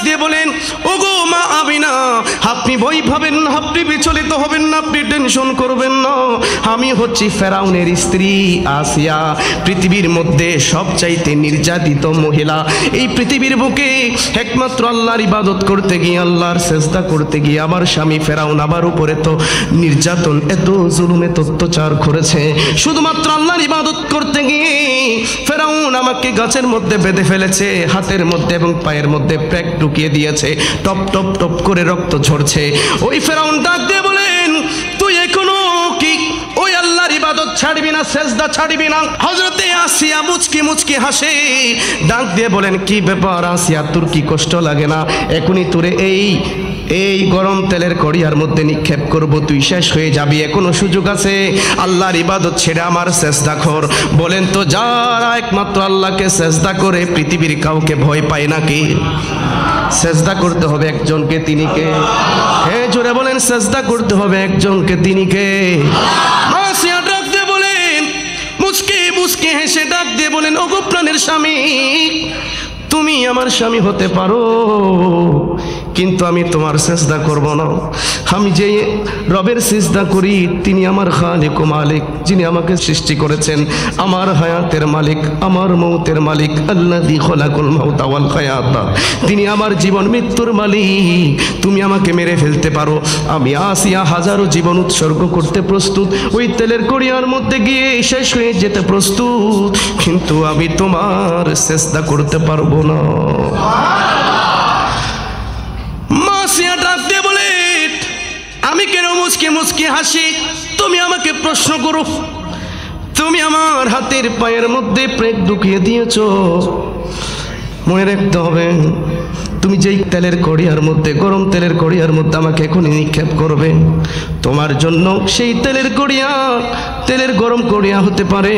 দিয়ে বলেন, ওগো মা আমিনা, আপনি ভয় পাবেন না, আপনি বিচলিত হবেন না, আপনি টেনশন করবেন না। আমি হচ্ছি ফেরাউনের স্ত্রী আসিয়া, পৃথিবীর মধ্যে সবচাইতে নির্যাতিত মহিলা। এই পৃথিবীর বুকে একমাত্র আল্লাহর ইবাদত করতে গিয়ে, আল্লাহর সেজদা করতে গিয়ে আমার স্বামী ফেরাউন আমার উপরে তো নির্যাতন, এত জুলুম, এত অত্যাচার করেছে। শুধুমাত্র আল্লাহর ইবাদত করতে গিয়ে ফেরাউন আমাকে গাছের মধ্যে বেঁধে ফেলেছে, হাতের মধ্যে এবং পায়ের মধ্যে প্যাক ঢুকিয়ে দিয়েছে, টপ টপ টপ করে রক্ত ঝরছে। ওই ফেরাউন ডাক দিয়ে বলেন, তুই এখনো কি ওই আল্লাহর ইবাদত ছাড়বি না, সেজদা ছাড়বি না? হযরতে আসিয়া মুচকি মুচকি হাসে, ডাক দিয়ে বলেন, কি ব্যাপার আসিয়া, তোর কি কষ্ট লাগে না? এখনই তোরে এই গরম তেলের কড়িয়ার মধ্যে নিক্ষেপ করব, তুই শেষ হয়ে যাবি, এখনো সুযোগ আছে। আল্লাহর ইবাদত ছেড়ে আমার সেজদা কর। বলেন তো, যারা একমাত্র আল্লাহকে সেজদা করে পৃথিবীর কাউকে ভয় পায় নাকি? সেজদা করতে হবে একজনকে, তিনি কে? হ্যাঁ, জোরে বলেন, সেজদা করতে হবে একজনকে, তিনি কে? আসিয়া ডাক দিয়ে বলেন, মুচকি মুচকি হেসে ডাক দিয়ে বলেন, ওগো প্রাণের স্বামী, তুমি আমার স্বামী হতে পারো, কিন্তু আমি তোমার সেজদা করব না। আমি যে রবের সেজদা করি, তিনি আমার খালিক ও মালিক, যিনি আমাকে সৃষ্টি করেছেন, আমার হায়াতের মালিক, আমার মৌতের মালিক, আল্লাযী খলাকাল মাউতা ওয়াল হায়াতা, তিনি আমার জীবন মৃত্যুর মালিক। তুমি আমাকে মেরে ফেলতে পারো, আমি আসিয়া হাজারো জীবন উৎসর্গ করতে প্রস্তুত, ওই তেলের কড়িয়ার মধ্যে গিয়ে শেষ হয়ে যেতে প্রস্তুত, কিন্তু আমি তোমার সেজদা করতে পারবো না। আমি কেন মুচকে মুচকে হাসি? তুমি আমাকে প্রশ্ন করো, তুমি আমার হাতের পায়ের মধ্যে প্রেক ঢুকিয়ে দিয়েছো। মনে রাখতে হবে, তুমি যেই তেলের কড়িয়ার মধ্যে, গরম তেলের কড়িয়ার মধ্যে আমাকে এখনই নিক্ষেপ করবে, তোমার জন্য সেই তেলের কড়িয়া, তেলের গরম কড়িয়া হতে পারে,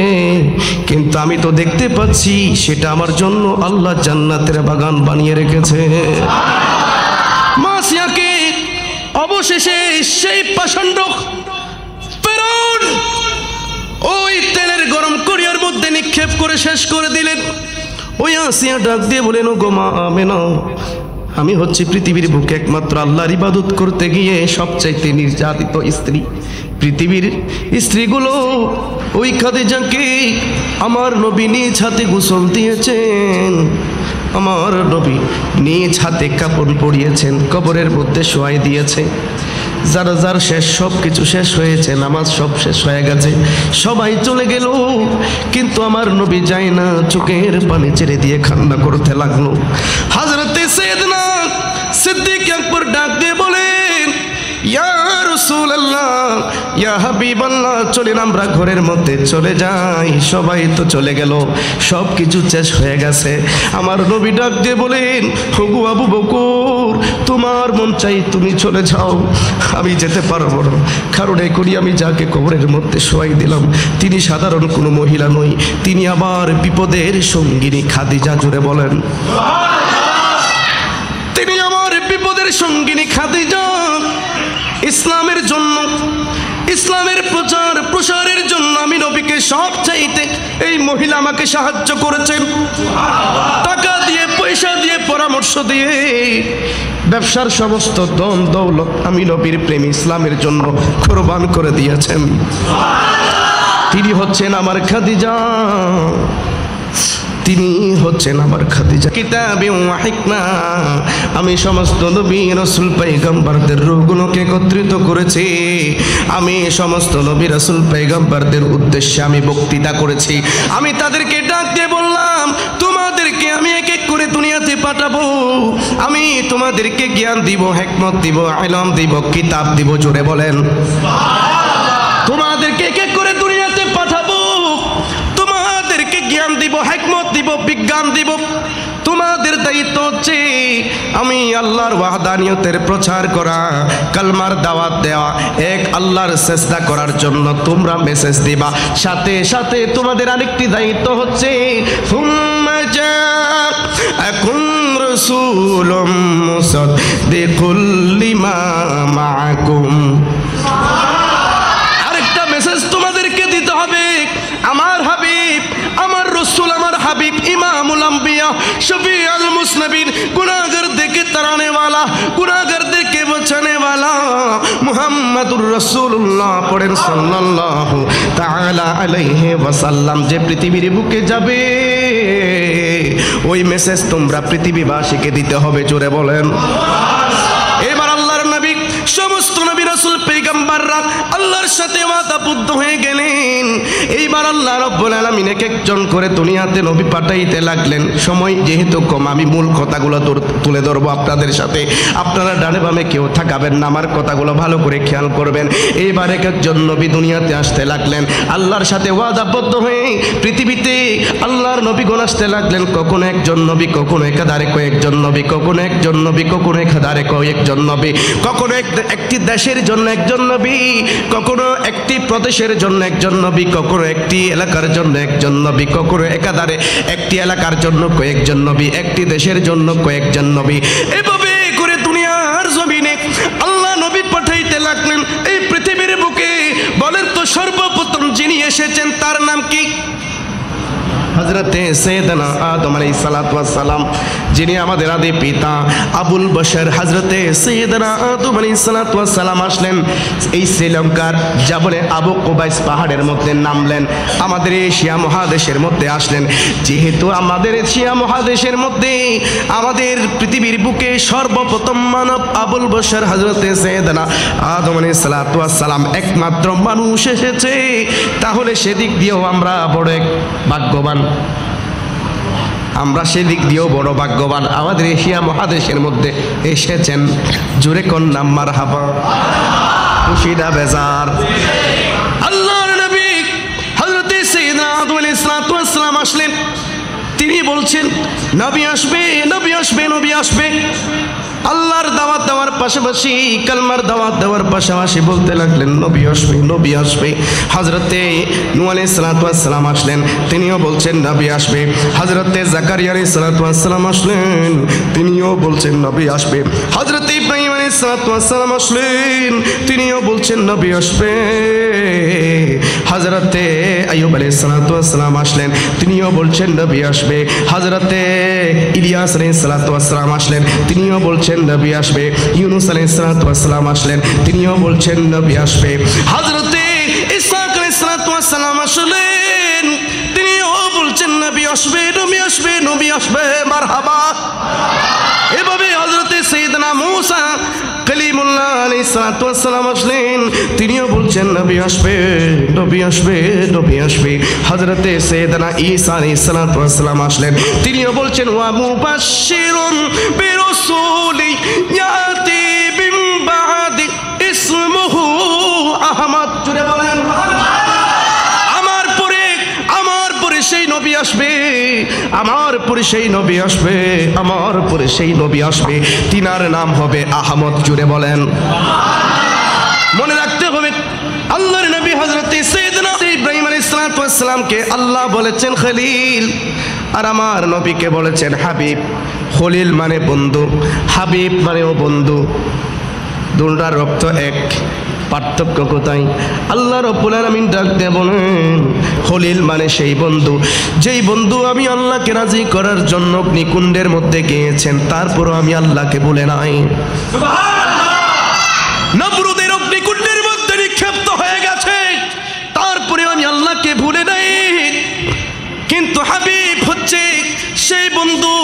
কিন্তু আমি তো দেখতে পাচ্ছি সেটা আমার জন্য আল্লাহ জান্নাতের বাগান বানিয়ে রেখেছে। মাসিয়াকে অবশেষে সেই পাষণ্ড ফেরাউন ওই তেলের গরম কড়িয়ার মধ্যে নিক্ষেপ করে শেষ করে দিলেন। ওই আসিয়া ডাক দিয়ে বলেন, ও গো মা আমেনা, আমি হচ্ছি পৃথিবীর বুকে একমাত্র আল্লাহর ইবাদত করতে গিয়ে সবচাইতে নির্যাতিত স্ত্রী। পৃথিবীর স্ত্রীগুলো ওই খাদিজাকে আমার নবী নিজ হাতে গোসল দিয়েছেন, আমার নবী নিজ হাতে কাপড় পরিয়েছেন, কবরের মধ্যে শোয়াই দিয়েছে। যারা যার শেষ, সব কিছু শেষ হয়েছে, নামাজ সব শেষ হয়ে গেছে, সবাই চলে গেল, কিন্তু আমার নবী যায় না, চোখের পানি ছেড়ে দিয়ে কান্না করতে লাগলো। হযরতে সাইয়েদনা সিদ্দিক আকবর ডাক দিয়ে বলেন, ইয়া রাসূলুল্লাহ, ইয়া হাবিবাল্লাহ, চলেন আমরা ঘরের মধ্যে চলে যাই। সবাই তো চলে গেল, সব কিছু শেষ হয়ে গেছে। আমার নবী ডাক দিয়ে বলেন, ওগো আবু বকর, তোমার মন চাই তুমি চলে যাও, আমি যেতে পারবো না। কারণ এই করি আমি যাকে কবরের মধ্যে শোয়াই দিলাম, তিনি সাধারণ কোনো মহিলা নই, তিনি আমার বিপদের সঙ্গিনী খাদিজা। জুড়ে বলেন, তিনি আমার বিপদের সঙ্গিনী খাদিজা। ইসলামের জন্য, ইসলামের প্রচার প্রসারের জন্য আমি নবীকে সব চাইতে এই মহিলা আমাকে সাহায্য করেছেন, টাকা দিয়ে, পয়সা দিয়ে, পরামর্শ দিয়ে, ব্যবসার সমস্ত ধন দৌলত আমি নবীর প্রেমী ইসলামের জন্য কোরবান করে দিয়েছেন। তিনি হচ্ছেন আমার খাদিজা, তিনি হচ্ছেন আমার খাদিজা। কিতাবে ওয়া হিকমা, আমি সমস্ত নবী রাসূল পয়গম্বরদের রূহগুলোকে একত্রিত করেছি, আমি সমস্ত নবী রাসূল পয়গম্বরদের উদ্দেশ্যে আমি বক্তৃতা করেছি। আমি তাদেরকে ডাক দিয়ে বললাম, তোমাদেরকে আমি এক এক করে দুনিয়াতে পাঠাবো, আমি তোমাদেরকে জ্ঞান দিব, হিকমত দিব, ইলম দিব, কিতাব দিব। জোরে বলেন, তোমাদেরকে এক এক করে দুনিয়াতে পাঠাবো, তোমাদেরকে জ্ঞান দিব, হিকমত দিব, বিজ্ঞান দিব। তোমাদের দায়িত্ব হচ্ছে আমি আল্লাহর ওয়াহদানিয়তের প্রচার করা, কালমার দাওয়াত দেওয়া, এক আল্লাহর সেজদা করার জন্য তোমরা মেসেজ দিবা। সাথে সাথে তোমাদের আরেকটি দায়িত্ব হচ্ছে, সুম্মা জাআকুম রাসূলুম মুসাদ্দিকুল লিমা মাআকুম। আরেকটা মেসেজ তোমাদেরকে দিতে হবে, আমার হাবিব, আমার রাসূল, আমার হাবিব ইমামুল আম্বিয়া, শফিউল মুজনিবিন, গুনাহগার দেখে তারা মুহাম্মাদুর রাসূলুল্লাহ পড়েন সাল্লাল্লাহু তাআলা আলাইহি ওয়াসাল্লাম। যে পৃথিবীর বুকে যাবে ওই মেসেজ তোমরা পৃথিবীবাসীকে দিতে হবে, জোরে বলেন। এবার আল্লাহর নবী, সমস্ত নবী রাসূল পয়গম্বররা আল্লাহর সাথে ওয়াদাবদ্ধ হয়ে গেলেন। এইবার আল্লাহ রাব্বুল আলামিন এক একজন করে দুনিয়াতে নবী পাঠাইতে লাগলেন। সময় যেহেতু কম, আমি মূল কথাগুলো তুলে ধরবো আপনাদের সাথে। আপনারা ডানে বামে কেউ থাকাবেন না, আমার কথাগুলো ভালো করে খেয়াল করবেন। এইবার এক একজন নবী দুনিয়াতে আসতে লাগলেন আল্লাহর সাথে ওয়াদাবদ্ধ হয়ে। পৃথিবীতে আল্লাহর নবীগণ আসতে লাগলেন, কখনো একজন নবী, কখনো একাধারে কয়েকজন নবী, কখনো একজন নবী, কখনো একাধারে কয়েকজন নবী, কখনো একটি দেশের জন্য একজন নবী, কখনো একটি প্রদেশের জন্য একজন নবী, কখনো একটি এলাকার জন্য একজন নবী, কখনো একাধারে একটি এলাকার জন্য কয়েকজন নবী, একটি দেশের জন্য কয়েকজন নবী। এভাবে করে দুনিয়ার জমিনে আল্লাহ নবী পাঠাইতে লাগলেন এই পৃথিবীর বুকে। বলেন তো সর্বপ্রথম যিনি এসেছেন তার নাম কি? হযরতে সাইয়েদনা আদম আলাইহিস সালাতু ওয়াস সালাম, যিনি আমাদের আদি পিতা আবুল বশর। হযরতে সাইয়েদনা আদম আলাইহিস সালাতু ওয়াস সালাম আসলেন এই শ্রীলঙ্কার জাবলে আবু কুবাইস পাহাড়ের মধ্যে নামলেন, আমাদের এশিয়া মহাদেশের মধ্যে আসলেন। যেহেতু আমাদের এশিয়া মহাদেশের মধ্যে আমাদের পৃথিবীর বুকে সর্বপ্রথম মানব আবুল বশর হযরতে সাইয়েদনা আদম আলাইহিস সালাতু ওয়াস সালাম একমাত্র মানুষ এসেছে, তাহলে সেদিক দিয়েও আমরা বড় এক ভাগ্যবান। আমরা সেদিক দিয়েও বড় ভাগ্যবান, আমাদের এশিয়া মহাদেশের মধ্যে এসেছেন। জোরে কন্যা মারহাবা, খুশিটা বেজার। আল্লাহর নবী হযরতে সাইয়েদনা আদম আলাইহিস সালাতু ওয়াস সালাম আসলেন। তিনি বলছেন নবী আসবে, নবী আসবে, নবী আসবে। আল্লাহর দাওয়াত দেওয়ার পাশাপাশি, কালমার দাওয়াত দেওয়ার পাশাপাশি বলতে লাগলেন নবী আসবে, নবী আসবে। হযরতে নূহ আলাইহিস সালাতু ওয়াস সালাম আসলেন, তিনিও বলছেন নবী আসবে। হযরতে জাকারিয়া আলাইহিস সালাতু ওয়াস সালাম আসলেন, তিনিও বলছেন নবী আসবে। হযরতে ইব্রাহিম আলাইহিস সালাতু ওয়াস সালাম আসলেন, তিনিও বলছেন নবী আসবে। হযরতে আইয়ুব আলাইহিস সালাতু ওয়াস সালাম আসলেন, তিনিও বলছেন নবী আসবে। হযরতে ইলিয়াস আলাইহিস সালাতু ওয়াস সালাম আসলেন, তিনিও বলছেন নবী আসবে। ইউনূস আলাইহিস সালাতু ওয়াস সালাম আসলেন, তিনিও বলছেন নবী আসবে। হযরতে ইসহাক আলাইহিস সালাতু ওয়াস সালাম আসলেন, তিনিও বলছেন নবী আসবে, নবী আসবে, নবী আসবে। মারহাবা। এভাবে হযরতে সাইয়েদনা মূসা কালিমুল্লাহ আলাইহিস সালাতু ওয়াস সালাম আসলেন, তিনিও বলছেন নবী আসবে, নবী আসবে, নবী আসবে। হযরতে সাইয়েদনা ঈসা আলাইহিস সালাতু ওয়াস সালাম আসলেন, তিনিও বলছেন ওয়া মুবাশশিরুন বিরাসূলি ইয়াতি মিন বাদি ইসমুহু আহমদ। জোরে বলেন আমার পরে সেই নবী আসবে, আমার পরে সেই নবী আসবে, আমার পরে সেই নবী আসবে, তিনার নাম হবে আহমদ। জুড়ে বলেন। মনে রাখতে হবে আল্লাহর নবী হযরতে সাইয়েদনা ইব্রাহিম আলাইহিস সালাতু ওয়াস সালামকে আল্লাহ বলেছেন খলিল, আর আমার নবীকে বলেছেন হাবিব। খলিল মানে বন্ধু, হাবিব মানেও বন্ধু, দুটার রক্ত এক, পার্থক্য কোথায়? আল্লাহ রাব্বুল আলামিন ডাক দিয়ে বলেন খলিল মানে সেই বন্ধু, যেই বন্ধু আমি আল্লাহকে রাজি করার জন্য অগ্নিকুণ্ডের মধ্যে গিয়েছেন, তারপরও আমি আল্লাহকে ভুলে নাই। নমরুদের অগ্নিকুণ্ডের মধ্যে নিক্ষিপ্ত হয়ে গেছে, তারপরে আমি আল্লাহকে ভুলে নাই। কিন্তু হাবিব হচ্ছে সেই বন্ধু,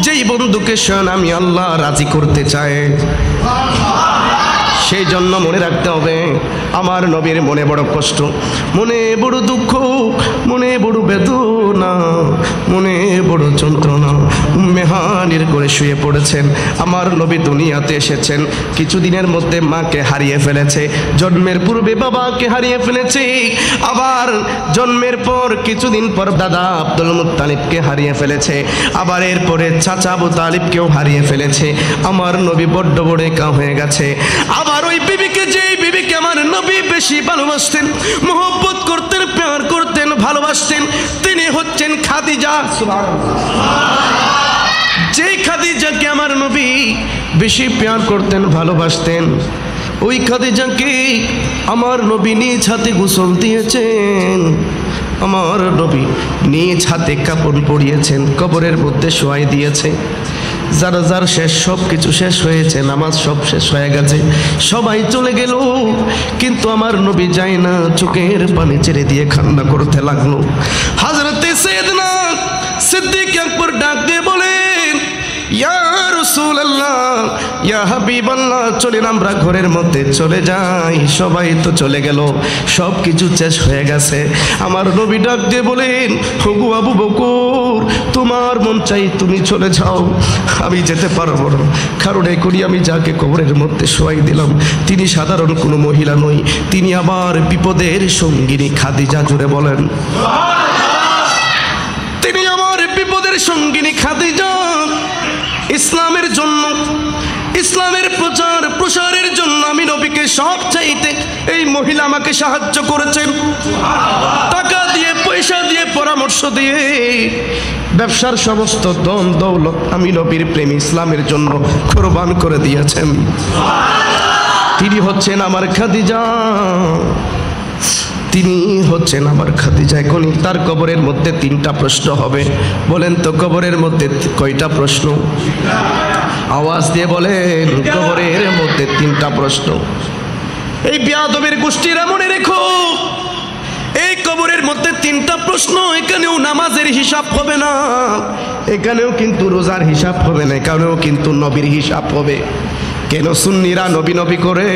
যেই বন্ধুকে স্বয়ং আমি আল্লাহ রাজি করতে চাই। সেই জন্য মনে রাখতে হবে আমার নবীর মনে বড় কষ্ট, মনে বড় দুঃখ, মনে বড় বেদনা, মনে বড় যন্ত্রণা। উম্মে হানির করে শুয়ে পড়েছেন। আমার নবী দুনিয়াতে এসেছেন, কিছুদিনের মধ্যে মাকে হারিয়ে ফেলেছে, জন্মের পূর্বে বাবাকে হারিয়ে ফেলেছে, আবার জন্মের পর কিছুদিন পর দাদা আব্দুল মুত্তালিবকে হারিয়ে ফেলেছে, আবার এরপরে চাচা আবু তালিবকেও হারিয়ে ফেলেছে। আমার নবী বড্ড বড় একা হয়ে গেছে। আবার ওই বিবিকে, যেই বিবিকে আমার নবী বেশি ভালোবাসতেন, মোহব্বত করতেন, প্যার করতেন, ভালোবাসতেন, তিনি হচ্ছেন খাদিজা। যেই খাদিজাকে আমার নবী বেশি প্যার করতেন, ভালোবাসতেন, ওই খাদিজাকে আমার নবী নিজ হাতে গোসল দিয়েছেন, আমার নবী নিজ হাতে কাপড় পরিয়েছেন, কবরের মধ্যে শোয়াই দিয়েছে। যার যার শেষ, সব কিছু শেষ হয়েছে, নামাজ সব শেষ হয়ে গেছে, সবাই চলে গেল, কিন্তু আমার নবী যায় না, চোখের পানি ছেড়ে দিয়ে কান্না করতে লাগলো। হযরতে সাইয়েদনা সিদ্দিক আকবর ডাক দিয়ে বলেন, ইয়া রাসূলুল্লাহ, ইয়া হাবিবাল্লাহ, চলেন আমরা ঘরের মধ্যে চলে যাই। সবাই তো চলে গেল, সব কিছু শেষ হয়ে গেছে। আমার নবী ডাক দিয়ে বলেন, ওগো আবু বকর, তোমার মন চাই তুমি চলে যাও, আমি যেতে পারবো না। কারণ এই করি আমি যাকে কবরের মধ্যে শোয়াই দিলাম, তিনি সাধারণ কোনো মহিলা নই, তিনি আমার বিপদের সঙ্গিনী খাদিজা। জুড়ে বলেন, তিনি আমার বিপদের সঙ্গিনী খাদিজা। ইসলামের জন্য, ইসলামের প্রচার প্রসারের জন্য আমি নবীকে সব চাইতে এই মহিলা আমাকে সাহায্য করেছেন, টাকা দিয়ে, পয়সা দিয়ে, পরামর্শ দিয়ে, ব্যবসার সমস্ত ধন দৌলত আমি নবীর প্রেমী ইসলামের জন্য কোরবান করে দিয়েছেন। তিনি হচ্ছেন আমার খাদিজা, তিনি হচ্ছেন আমার খাদিজা। এখনই তার কবরের মধ্যে 3টা প্রশ্ন হবে। বলেন তো কবরের মধ্যে কয়টা প্রশ্ন? আওয়াজ দিয়ে বলেন, কবরের মধ্যে 3টা প্রশ্ন। এই বেয়াদবের গোষ্ঠীরা মনে রেখো, এই কবরের মধ্যে 3টা প্রশ্ন। এখানেও নামাজের হিসাব হবে না, এখানেও কিন্তু রোজার হিসাব হবে না, এখানেও কিন্তু নবীর হিসাব হবে। কেন সুন্নিরা নবী নবী করে?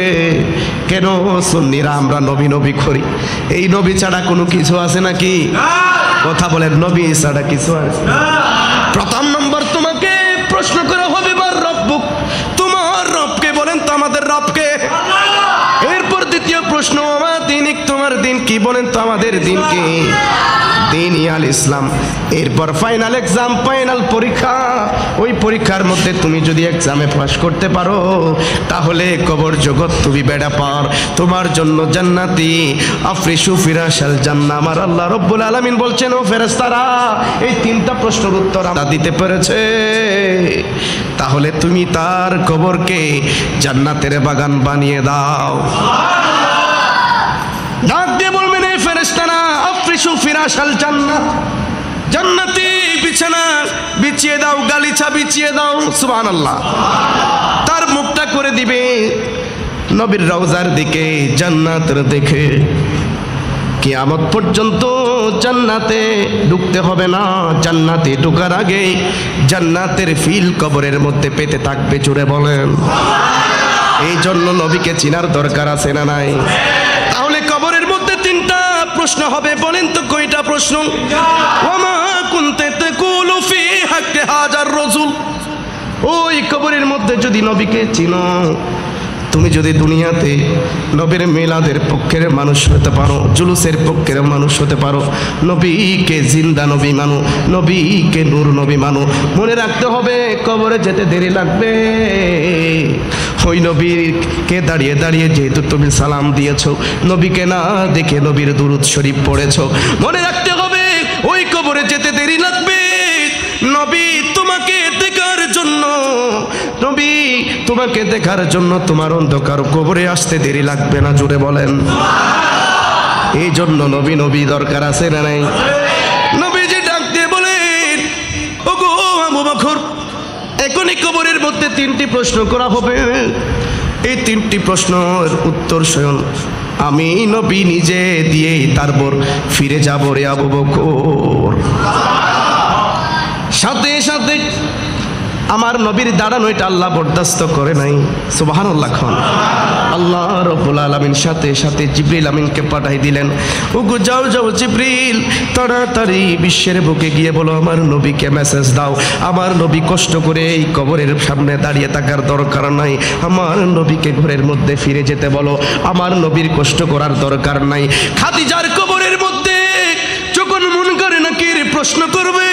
কেন সুন্নিরা আমরা নবী নবী করি? এই নবী ছাড়া কোনো কিছু আছে নাকি? কথা বলেন, নবী ছাড়া কিছু আছে? প্রথম নম্বর তোমাকে প্রশ্ন করা হবে, বার রব্বুক, তোমার রবকে। বলেন তো আমাদের রবকে। এরপর দ্বিতীয় প্রশ্ন, আমার দিনিক, তোমার দিন কি? বলেন তো আমাদের দিন কি? দিন আল ইসলাম। এরপর ফাইনাল এক্সাম, ফাইনাল পরীক্ষা। ওই পরীক্ষার মধ্যে তুমি যদি এক্সামে পাস করতে পারো, তাহলে কবর জগৎ তুমি বেড়া পার, তোমার জন্য জান্নাতি আফরিশু ফিরাশাল জান্নাহ। আমার আল্লাহ রব্বুল আলামিন বলছেন, ও ফেরেশতারা, এই 3টা প্রশ্নের উত্তর আমরা দিতে পেরেছে, তাহলে তুমি তার কবরকে জান্নাতের বাগান বানিয়ে দাও। ডাক দিয়ে বলবেন, এই ফেরেশতারা, আফরিশু ফিরাশাল জান্নাহ, জান্নাতি বিছানা বিছিয়ে দাও, গালিচা বিছিয়ে দাও। সুবহানাল্লাহ। তার মুখটা করে দিবে নবীর রওজার দিকে, জান্নাতের দিকে। কিয়ামত পর্যন্ত জান্নাতে ঢুকতে হবে না, জান্নাতে ঢোকার আগে জান্নাতের ফিল কবরের মধ্যে পেতে থাকবে। জুড়ে বলেন। এই জন্য নবীকে চিনার দরকার আছে না নাই? তাহলে কবরের মধ্যে 3টা প্রশ্ন হবে। বলেন তো কয়টা প্রশ্ন? ওয়ামা কুনতা তাকুলু ফি হাক্কি হাজার রাসূল। ওই কবরের মধ্যে যদি নবীকে চিনো, তুমি যদি দুনিয়াতে নবীর মিলাদের পক্ষের মানুষ হতে পারো, জুলুসের পক্ষের মানুষ হতে পারো, নবীকে জিন্দা নবী মানো, নবীকে নূর নবী মানো, মনে রাখতে হবে কবরে যেতে দেরি লাগবে। ওই নবীকে দাঁড়িয়ে দাঁড়িয়ে যেহেতু তুমি সালাম দিয়েছো, নবীকে না দেখে নবীর দুরূদ শরীফ পড়েছো, মনে রাখতে হবে ওই কবরে যেতে দেরি লাগবে। নবী তোমাকে দেখার জন্য, নবী তোমাকে দেখার জন্য তোমার অন্ধকার কবরে আসতে দেরি লাগবে না। জুড়ে বলেন। এই জন্য নবী নবী দরকার আছে না নাই? নবীজি ডাক দিয়ে বলেন, ওগো আবু বকর, এখনই কবরের মধ্যে 3টি প্রশ্ন করা হবে। এই 3টি প্রশ্নের উত্তর স্বয়ং আমি নবী নিজে দিয়ে তারপর ফিরে যাব রে আবু বকর। সাথে সাথে আমার নবীর দাঁড়ানো এটা আল্লাহ বরদাস্ত করে নাই। সুবহানাল্লাহ। খান আল্লাহ রাব্বুল আলামিন সাথে সাথে জিবরিল আমিনকে পাঠাই দিলেন, ওগো যাও যাও জিবরিল, তাড়াতাড়ি বিশ্বের বুকে গিয়ে বলো আমার নবীকে মেসেজ দাও, আমার নবী কষ্ট করে এই কবরের সামনে দাঁড়িয়ে থাকার দরকার নাই, আমার নবীকে ঘরের মধ্যে ফিরে যেতে বলো, আমার নবীর কষ্ট করার দরকার নাই। খাদিজার কবরের মধ্যে যখন মুনকার নাকির প্রশ্ন করবে,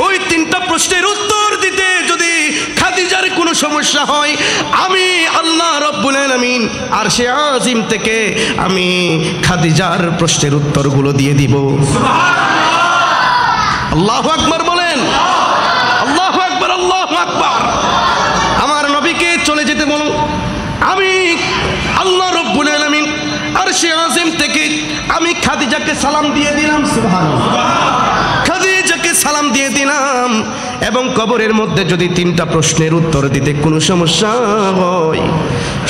ওই 3টা প্রশ্নের উত্তর দিতে যদি খাদিজার কোনো সমস্যা হয়, আমি আল্লাহ রাব্বুল আলামিন আরশে আজিম থেকে আমি খাদিজার প্রশ্নের উত্তরগুলো দিয়ে দিব। আল্লাহু আকবার বলেন। আল্লাহু আকবার, আল্লাহু আকবার। আমার নবীকে চলে যেতে বলো, আমি আল্লাহ রাব্বুল আলামিন আরশে আজিম থেকে আমি খাদিজাকে সালাম দিয়ে দিলাম। সুবহানাল্লাহ। খাদিজাকে সালাম দিয়ে দিলাম, এবং কবরের মধ্যে যদি 3টা প্রশ্নের উত্তর দিতে কোনো সমস্যা হয়,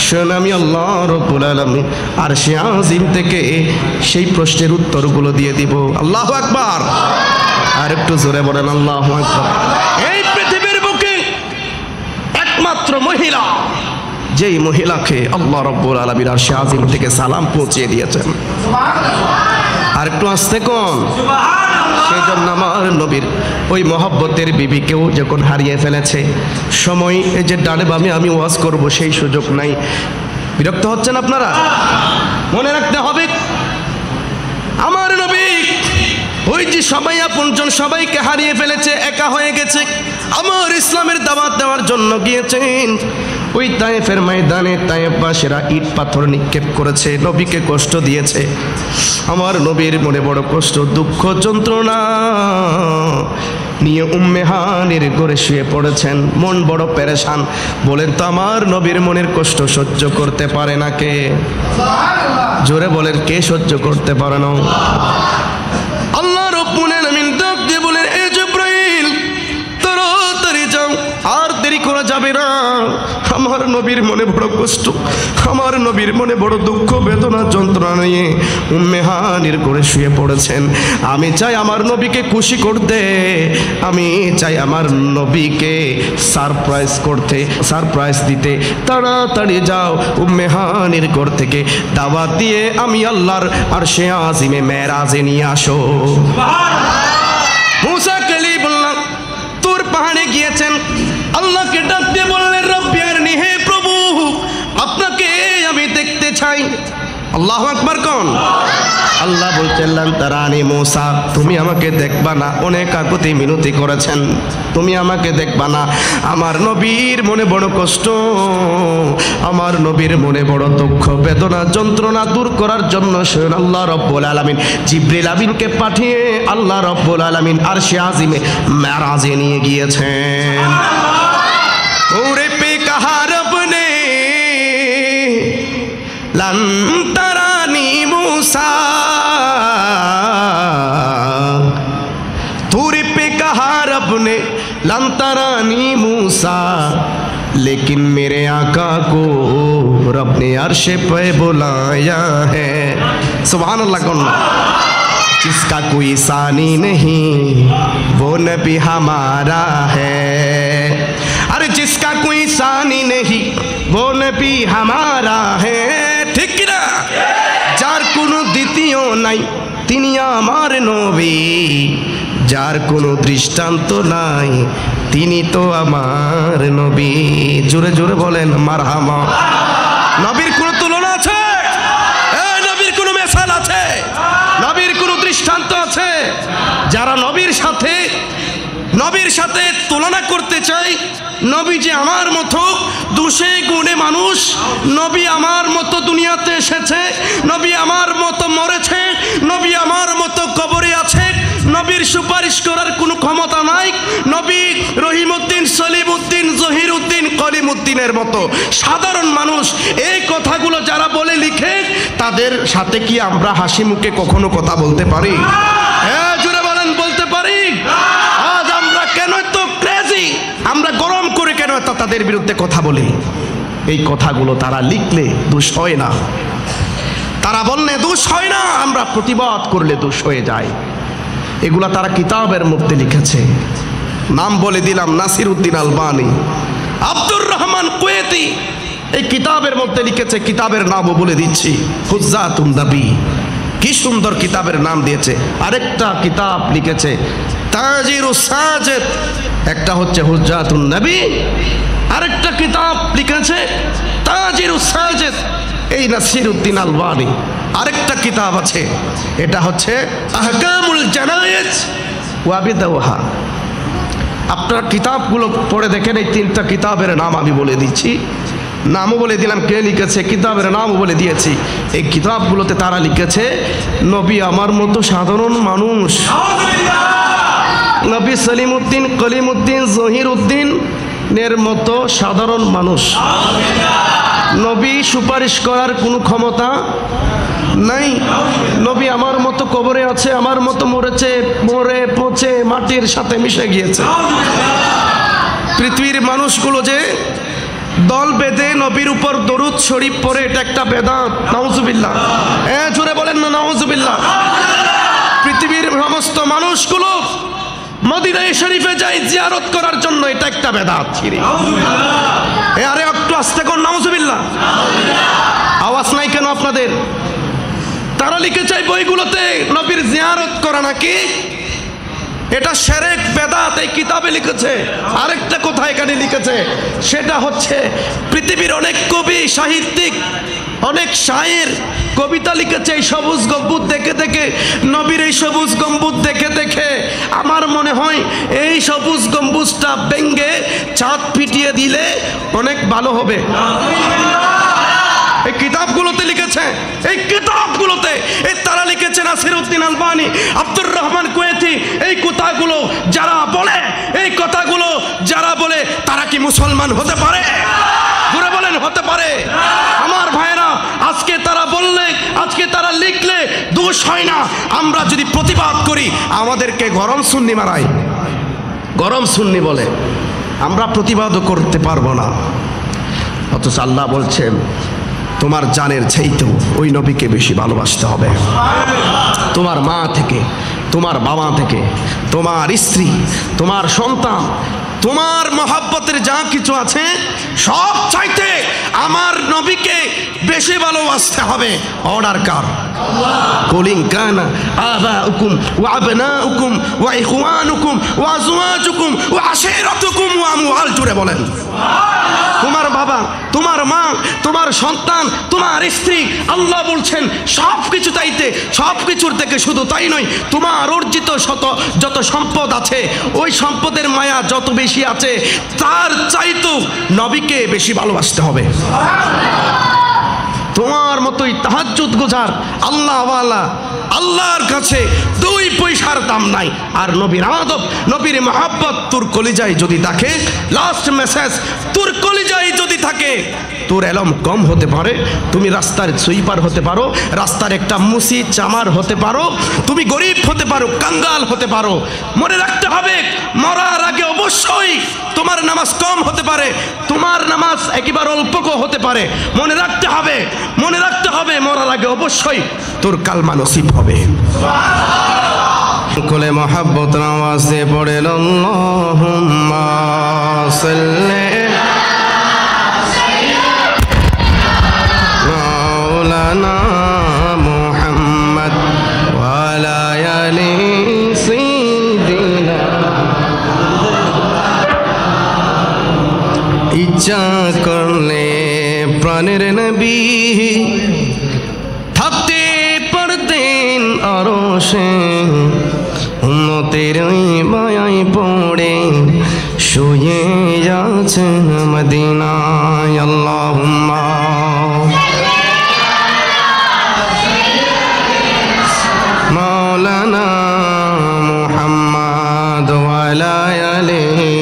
শোন আমি আল্লাহ রাব্বুল আলামিন আরশে আজিম থেকে সেই প্রশ্নের উত্তরগুলো দিয়ে দিব। আল্লাহু আকবার। আর একটু জোরে বলেন আল্লাহু আকবার। এই পৃথিবীর বুকে একমাত্র মহিলা, যেই মহিলাকে আল্লাহ রাব্বুল আলামিন আরশে আজিম থেকে সালাম পৌঁছিয়ে দিয়েছেন। আর একটু আস্তে কোন। সেই জন্য আমার নবীর ওই মহব্বতের বিবিকেও যখন হারিয়ে ফেলেছে, সময় এই যে ডানে বামে আমি ওয়াজ করব সেই সুযোগ নাই। বিরক্ত হচ্ছেন আপনারা? মনে রাখতে হবে আমার নবী ওই যে সবাই আপনজন সবাইকে হারিয়ে ফেলেছে, একা হয়ে গেছে, আমার ইসলামের দাওয়াত দেওয়ার জন্য গিয়েছেন। ওই তায়েফের ময়দানে তায়েফবাসীরা ইট পাথর নিক্ষেপ করেছে, নবীকে কষ্ট দিয়েছে। আমার নবীর মনে বড় কষ্ট, দুঃখ, যন্ত্রণা নিয়ে উম্মে হানির ঘরে শুয়ে পড়েছেন, মন বড় পেরেশান। বলেন তো আমার নবীর মনের কষ্ট সহ্য করতে পারে না কে? জোরে বলেন, কে সহ্য করতে পারে না? আল্লাহ রাব্বুল আলামিন ডাক দিয়ে বলেন, এ জিবরাইল তাড়াতাড়ি যাও, আর দেরি করা যাবে না। আমার নবীর মনে বড় কষ্ট, আমার নবীর মনে বড় দুঃখ, বেদনা, যন্ত্রণা নিয়ে উম্মে হানির ঘরে শুয়ে পড়েছেন। আমি চাই আমার নবীকে খুশি করতে, আমি চাই আমার নবীকে সারপ্রাইজ করতে, সারপ্রাইজ দিতে। তাড়াতাড়ি যাও, উম্মে হানির ঘর থেকে দাওয়াত দিয়ে আমি আল্লাহর আরশে আজিমে মেরাজে নিয়ে আসো। মুসা কালিমুল্লাহ তুর পাহাড়ে গিয়েছেন, আল্লাহকে ডাক দিয়ে বললেন, রব্বি আরনি, হে প্রভু আপনাকে আমি দেখতে চাই। আল্লাহু আকবার কোন। আল্লাহ বলছেন, লান তারানি মুসা, তুমি আমাকে দেখবা না। অনেক কাকুতি মিনতি করেছেন, তুমি আমাকে দেখবা না। আমার নবীর মনে বড় কষ্ট, আমার নবীর মনে বড় দুঃখ, বেদনা, যন্ত্রণা দূর করার জন্য স্বয়ং আল্লাহ রাব্বুল আলামিন জিবরিল আমিনকে পাঠিয়ে আল্লাহ রাব্বুল আলামিন আরশে আজিমে মেরাজে নিয়ে গিয়েছেন। ওরে পে কাহা রব নে লান তারানি মুসা, तुर पे कहा रब ने लन तरानी मूसा, लेकिन मेरे आका को रब ने अर्श पे बुलाया है। सुभान अल्लाह। कौन? जिसका कोई सानी नहीं वो नबी हमारा है। अरे जिसका कोई सानी नहीं वो नबी हमारा है। ठीक ना? যার কোনো দ্বিতীয় নাই তিনি আমার নবী, যার কোনো দৃষ্টান্ত নাই তিনি তো আমার নবী। জোরে জোরে বলেন মারহামা। নবীর কোনো তুলনা আছে? নবীর কোনো মেসাল আছে? নবীর কোনো দৃষ্টান্ত আছে? যারা নবীর সাথে তুলনা করতে চাই, নবী যে আমার মতো দোষে গুণে মানুষ, নবী আমার মতো দুনিয়াতে এসেছে, নবী আমার মতো মরেছে, নবী আমার মতো কবরে আছে, নবীর সুপারিশ করার কোনো ক্ষমতা নাই, নবী রহিমউদ্দিন, সলিমউদ্দিন, জহিরউদ্দিন, কলিমউদ্দিনের মতো সাধারণ মানুষ। এই কথাগুলো যারা বলে লিখে, তাদের সাথে কি আমরা হাসি মুখে কখনো কথা বলতে পারি? হ্যাঁ জোরে বলেন, বলতে পারি? আজ আমরা কেন তো ক্রেজি, আমরা গরম করে কেন তাদের বিরুদ্ধে কথা বলি? এই কথাগুলো তারা লিখলে দোষ হয় না, তারা বললে দোষ হয় না, আমরা প্রতিবাদ করলে দোষ হয়ে যায়। এগুলা তারা কিতাবের মধ্যে লিখেছে। নাম বলে দিলাম, নাসির উদ্দিন আলবানী, আব্দুর রহমান কুয়েতি এই কিতাবের মধ্যে লিখেছে। কিতাবের নামও বলে দিচ্ছি, হুজ্জাতুন নবী। কি সুন্দর কিতাবের নাম দিয়েছে। আরেকটা কিতাব লিখেছে তাজিরুস সাজিদ, একটা হচ্ছে হুজ্জাতুন নবী, আরেকটা কিতাব লিখেছে তাজিরুস সাজিদ, এই নাসির উদ্দিন আলবানী। আরেকটা কিতাব আছে, এটা হচ্ছে আহকামুল জানায়েজ ওয়া বিদওহা। আপনারা কিতাবগুলো পড়ে দেখেন। এই 3টা কিতাবের নাম আমি বলে দিচ্ছি, নামও বলে দিলাম কে লিখেছে, কিতাবের নামও বলে দিয়েছি। এই কিতাবগুলোতে তারা লিখেছে নবী আমার মতো সাধারণ মানুষ, নবী সলিমউদ্দিন, কলিমউদ্দিন, জহিরউদ্দিনের মতো সাধারণ মানুষ, নবী সুপারিশ করার কোনো ক্ষমতা নাই। নবী আমার মতো কবরে আছে, আমার মতো মরেছে, মরে পচে মাটির সাথে মিশে গিয়েছে। পৃথিবীর মানুষগুলো যে দল বেঁধে নবীর উপর দরুদ শরীফ পড়ে, এটা একটা বেদাত। নাউজুবিল্লাহ, জোরে বলেন না নাউজুবিল্লাহ। পৃথিবীর সমস্ত মানুষগুলো মদিনা শরীফে যায় জিয়ারত করার জন্য, এটা একটা বেদাত। আরে একটু আস্তে কর, নাউজুবিল্লাহ। আওয়াজ নাই কেন আপনাদের? তারা লিখেছে বইগুলোতে নবীর জিয়ারত করা নাকি এটা শিরক বেদাত, এই কিতাবে লিখেছে। আরেকটা কথা এখানে লিখেছে, সেটা হচ্ছে পৃথিবীর অনেক কবি সাহিত্যিক, অনেক শায়ের কবিতা লিখেছে এই সবুজ গম্বুজ দেখে দেখে, নবীর এই সবুজ গম্বুজ দেখে দেখে আমার মনে হয় এই সবুজ গম্বুজটা ভেঙে চাঁদ পিটিয়ে দিলে অনেক ভালো হবে। এই কিতাবগুলোতে লিখেছে, এই কিতাবগুলোতে এই তারা লিখেছে, নাসিরউদ্দিন আলবানী, আব্দুর রহমান কুয়েতি, এই কথাগুলো যারা বলে, এই কথাগুলো যারা বলে, তারা কি মুসলমান হতে পারে? ঘুরে বলেন হতে পারে? আমার ভাইরা, আজকে তারা বললে, আজকে তারা লিখলে দোষ হয় না। আমরা যদি প্রতিবাদ করি, আমাদেরকে গরম সুন্নি মারায়, গরম সুন্নি বলে, আমরা প্রতিবাদও করতে পারবো না। অথচ আল্লাহ বলছেন তোমার জানের চাইতেও ওই নবীকে বেশি ভালোবাসতে হবে। তোমার মা থেকে, তোমার বাবা থেকে, তোমার স্ত্রী, তোমার সন্তান, তোমার মহব্বতের যা কিছু আছে সব চাইতে আমার নবীকে বেশি ভালোবাসতে হবে। অর্ডার কার? কুলিন কানা আবাউকুম ওয়া আবনাউকুম ওয়া ইখওয়ানুকুম ওয়া আজওয়াজুকুম ওয়া আশিরাতুকুম ওয়া আমওয়াল। জুড়ে বলেন। তোমার বাবা, তোমার মা, তোমার সন্তান, তোমার স্ত্রী, আল্লাহ বলছেন সব কিছু চাইতে, সব কিছুর থেকে শুধু তাই নয়, তোমার অর্জিত যত সম্পদ আছে, ওই সম্পদের মায়া যত বেশি আছে, তার চাইতেও নবীকে বেশি ভালোবাসতে হবে। তোমার মতোই তাহাজ্জুদ গুজার আল্লাহওয়ালা, আল্লাহর কাছে 2 পয়সার দাম নাই। আর নবীর আদব, নবীর মহব্বত তোর কলিজায় যদি থাকে, লাস্ট মেসেজ, তোর কলিজায় যদি থাকে, তোর এলম কম হতে পারে, তুমি রাস্তার সুইপার হতে পারো, রাস্তার একটা মুসি চামার হতে পারো, তুমি গরিব হতে পারো, কাঙ্গাল হতে পারো, মনে রাখতে হবে মরার আগে অবশ্যই তোমার নামাজ কম হতে পারে, তোমার নামাজ একেবারে অল্প হতে পারে। মনে রাখতে হবে, মনে রাখতে হবে মরার আগে অবশ্যই তোর কালমা নসিব হবে। কোলে মহাব্বত নামাজে পড়েন আল্লাহুম্মা সাল্লি মাওলানা মুহাম্মদ ওয়া আলা আলি সাইয়্যিদিনা। ইচ্ছা করলে প্রাণের নবী থাকতে পারতেন আরশে, উম্মতের মায়ায় পড়ে শুয়ে আছেন মদিনায়। আল্লাহুম্মা মাওলানা মুহাম্মদ ওয়া আলা আলিহি।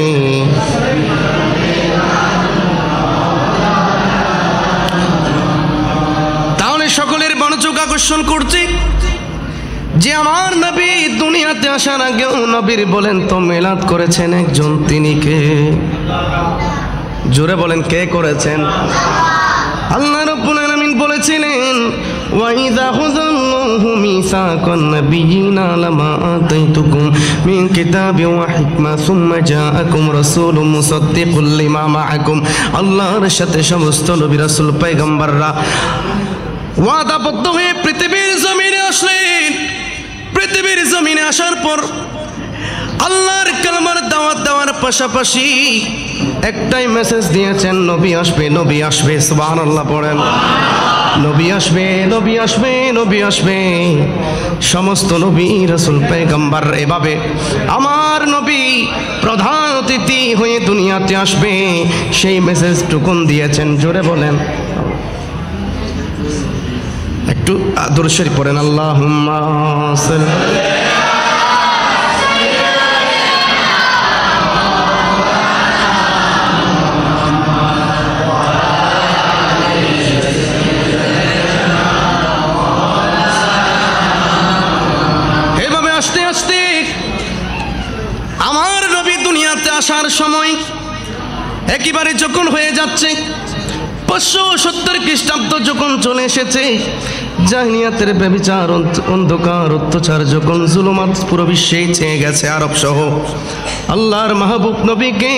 তাহলে সকলের মনোযোগ আকর্ষণ করছি যে আমার নবী দুনিয়াতে আসার আগেও নবীর বলেন তো মিলাদ করেছেন একজন, তিনি কে? জোরে বলেন, কে করেছেন? আল্লাহ রাব্বুল আলামিন বলেছিলেন, ওয়াইদা খুযাল্লাহু মিসাকান নাবিয়িনা লামা আতাইতুকুম মিন কিতাবিন ওয়া হিকমা সুম্মা জাআকুম রাসূলুম মুসাদ্দিকুল লিমা মাআকুম। আল্লাহর সাথে সমস্ত নবী রাসূল পয়গম্বররা ওয়াদাবদ্ধ হয়ে পৃথিবীর জমিনে আসলেন। পৃথিবীর জমিনে আসার পর আল্লাহর কালামার দাওয়াত দেওয়ার পাশাপাশি একটাই মেসেজ দিয়েছেন, নবী আসবে, নবী আসবে। সুবহানাল্লাহ পড়েন। নবী আসবে, নবী আসবে, নবী আসবে। সমস্ত নবী রাসূল পয়গম্বর এভাবে আমার নবী প্রধান অতিথি হয়ে দুনিয়াতে আসবে, সেই মেসেজ টুকুন দিয়েছেন। জোরে বলেন, একটু দরুদ শরীফ পড়েন। আল্লাহুম্মা সাল্লি হচ্ছে 570 খ্রিস্টাব্দ যখন চলে এসেছে, জাহিলিয়াতের ব্যভিচার, অন্ধকার, অত্যাচার যখন জুলুমাত পুরো বিশ্বে ছেয়ে গেছে, আরব সহ, আল্লাহর মাহবুব নবীকে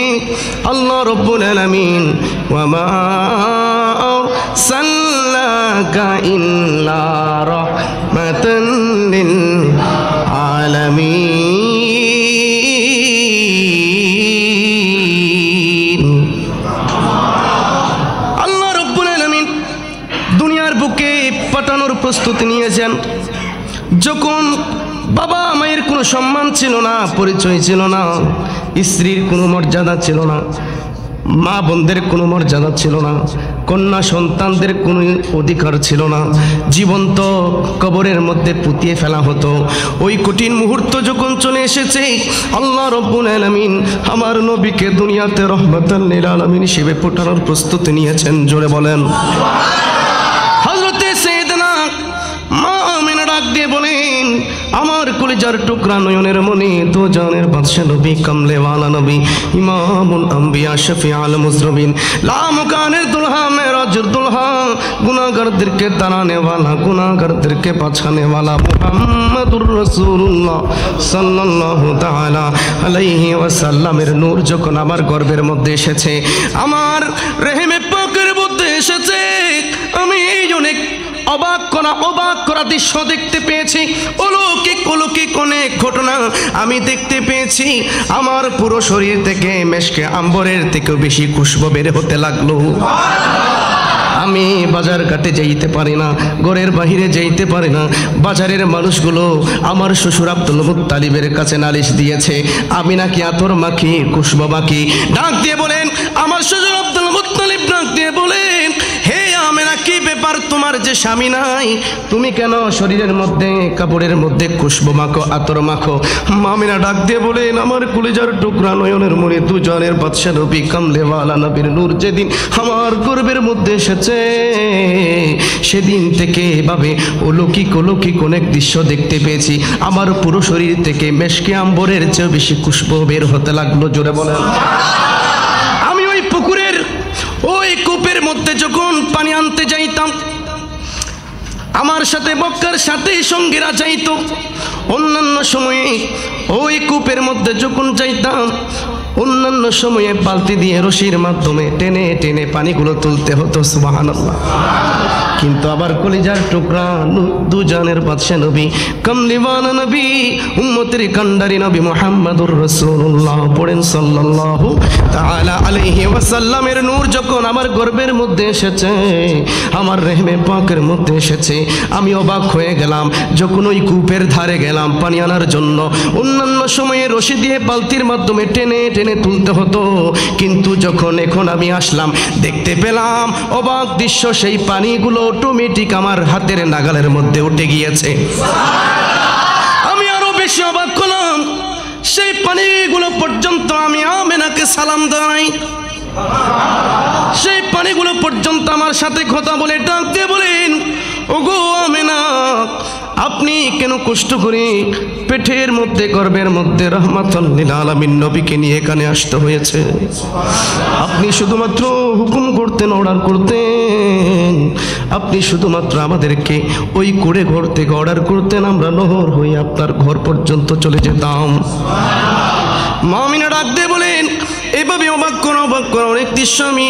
আল্লাহ রব্বুল আলামিন ওয়া মা আরসালনাকা ইল্লা রাহমাতান লিল আলামিন। আল্লাহ রব্বুল আলামিন দুনিয়ার বুকে পাঠানোর প্রস্তুতি নিয়েছেন। যখন বাবা মায়ের কোনো সম্মান ছিল না, পরিচয় ছিল না, স্ত্রীর কোনো মর্যাদা ছিল না, মা বোনদের কোনো মর্যাদা ছিল না, কন্যা সন্তানদের কোনো অধিকার ছিল না, জীবন্ত কবরের মধ্যে পুঁতিয়ে ফেলা হতো। ওই কঠিন মুহূর্ত যখন চলে এসেছে, আল্লাহ রব্বুল আলামিন আমার নবীকে দুনিয়াতে রহমাতাল লিল আলামিন হিসেবে পাঠানোর প্রস্তুতি নিয়েছেন। জোরে বলেন। হযরতে সাইয়েদনা মা আমিনা ডাক দিয়ে বলেন, আমার কলিজার টুকরা নয়নের মনি, দু জানের বাদশা নবী, কামলেওয়ালা নবী, ইমামুল আম্বিয়া, শফিউল মুজরমিন, লামকানের দুলহা, মেরাজের দুলহা, গুনাহগারদেরকে তাড়ানে वाला, গুনাহগারদেরকে বাঁচানে वाला মুহাম্মাদুর রাসূলুল্লাহ সাল্লাল্লাহু তাআলা আলাইহি ওয়াসাল্লামের নূর যখন আমার গর্ভের মধ্যে এসেছে, আমার রহিমে পাকের মধ্যে এসেছে, আমি অনেক অবাক করা দৃশ্য দেখতে পেয়েছি। অলৌকিক অনেক ঘটনা আমি দেখতে পেয়েছি। আমার পুরো শরীর থেকে মেশকে আম্বরের থেকেও বেশি খুশবু বের হতে লাগলো। আমি বাজার ঘাটে যাইতে পারি না, ঘরের বাহিরে যাইতে পারি না। বাজারের মানুষগুলো আমার শ্বশুর আব্দুল মুত্তালিবের কাছে নালিশ দিয়েছে, আমি নাকি আতর মাখি, খুশবু মাখি। ডাক দিয়ে বলেন, আমার শ্বশুর আব্দুল মুত্তালিব ডাক দিয়ে বলেন, হে আমেনা, কি ব্যাপার, তোমার যে স্বামী নাই, তুমি কেন শরীরের মধ্যে কাপড়ের মধ্যে খুশবু মাখো, আতর মাখো? আমেনা ডাক দিয়ে বলেন, আমার কলিজার টুকরা নয়নের মনি, দু জানের বাদশা নবী, কামলেওয়ালা নবীর নূর যেদিন আমার গর্ভের মধ্যে এসেছে, সেদিন থেকে এভাবে অলৌকিক অনেক দৃশ্য দেখতে পেয়েছি। আমার পুরো শরীর থেকে মেশকে আম্বরের চেয়ে বেশি খুশবু বের হতে লাগলো। জোরে বলেন। আমি ওই পুকুরের ওই কূপের মধ্যে যখন পানি আনতে যাইতাম, আমার সাথে বক্কার সাথে সঙ্গীরা যাইতো। অন্যান্য সময়ে ওই কূপের মধ্যে যখন যাইতাম, অন্যান্য সময়ে বালতি দিয়ে রশির মাধ্যমে টেনে টেনে পানিগুলো তুলতে হতো। সুবহানাল্লাহ। কিন্তু আবার কলিজার টুকরা দু জানের বাদশা নবী, কামলিওয়ালা নবী, উম্মতের কান্ডারি নবী মুহাম্মাদুর রাসূলুল্লাহ পড়েন সাল্লাল্লাহু তাআলা আলাইহি ওয়াসাল্লামের নূর যখন আমার গর্ভের মধ্যে এসেছে, আমার রহমে পাকের মধ্যে এসেছে, আমি অবাক হয়ে গেলাম। যখন ওই কূপের ধারে গেলাম পানি আনার জন্য, অন্যান্য সময়ে রশি দিয়ে বালতির মাধ্যমে টেনে টেনে তুলতে হতো, কিন্তু যখন এখন আমি আসলাম, দেখতে পেলাম অবাক দৃশ্য, সেই পানিগুলো অটোমেটিক আমার হাতের নাগালের মধ্যে উঠে গিয়েছে। আমি আরো বেশি অবাক হলাম, সেই পানিগুলো পর্যন্ত আমি আমেনাকে সালাম দেই, সেই পানিগুলো পর্যন্ত আমার সাথে কথা বলে ডাক দিয়ে বলেন, ওগো আমেনা, আপনি কেন কষ্ট করে পেটের মধ্যে গর্ভের মধ্যে রহমাতুল লিল আলামিন নবীকে নিয়ে এখানে আসতে হয়েছে? আপনি শুধুমাত্র হুকুম করতেন, অর্ডার করতেন, আপনি শুধুমাত্র আমাদেরকে ওই কুড়ে ঘর থেকে অর্ডার করতেন, আমরা নহর হয়ে আপনার ঘর পর্যন্ত চলে যেতাম। মা আমিনা ডাক দিয়ে বলেন, এভাবে অবাক করা অনেক দৃশ্য আমি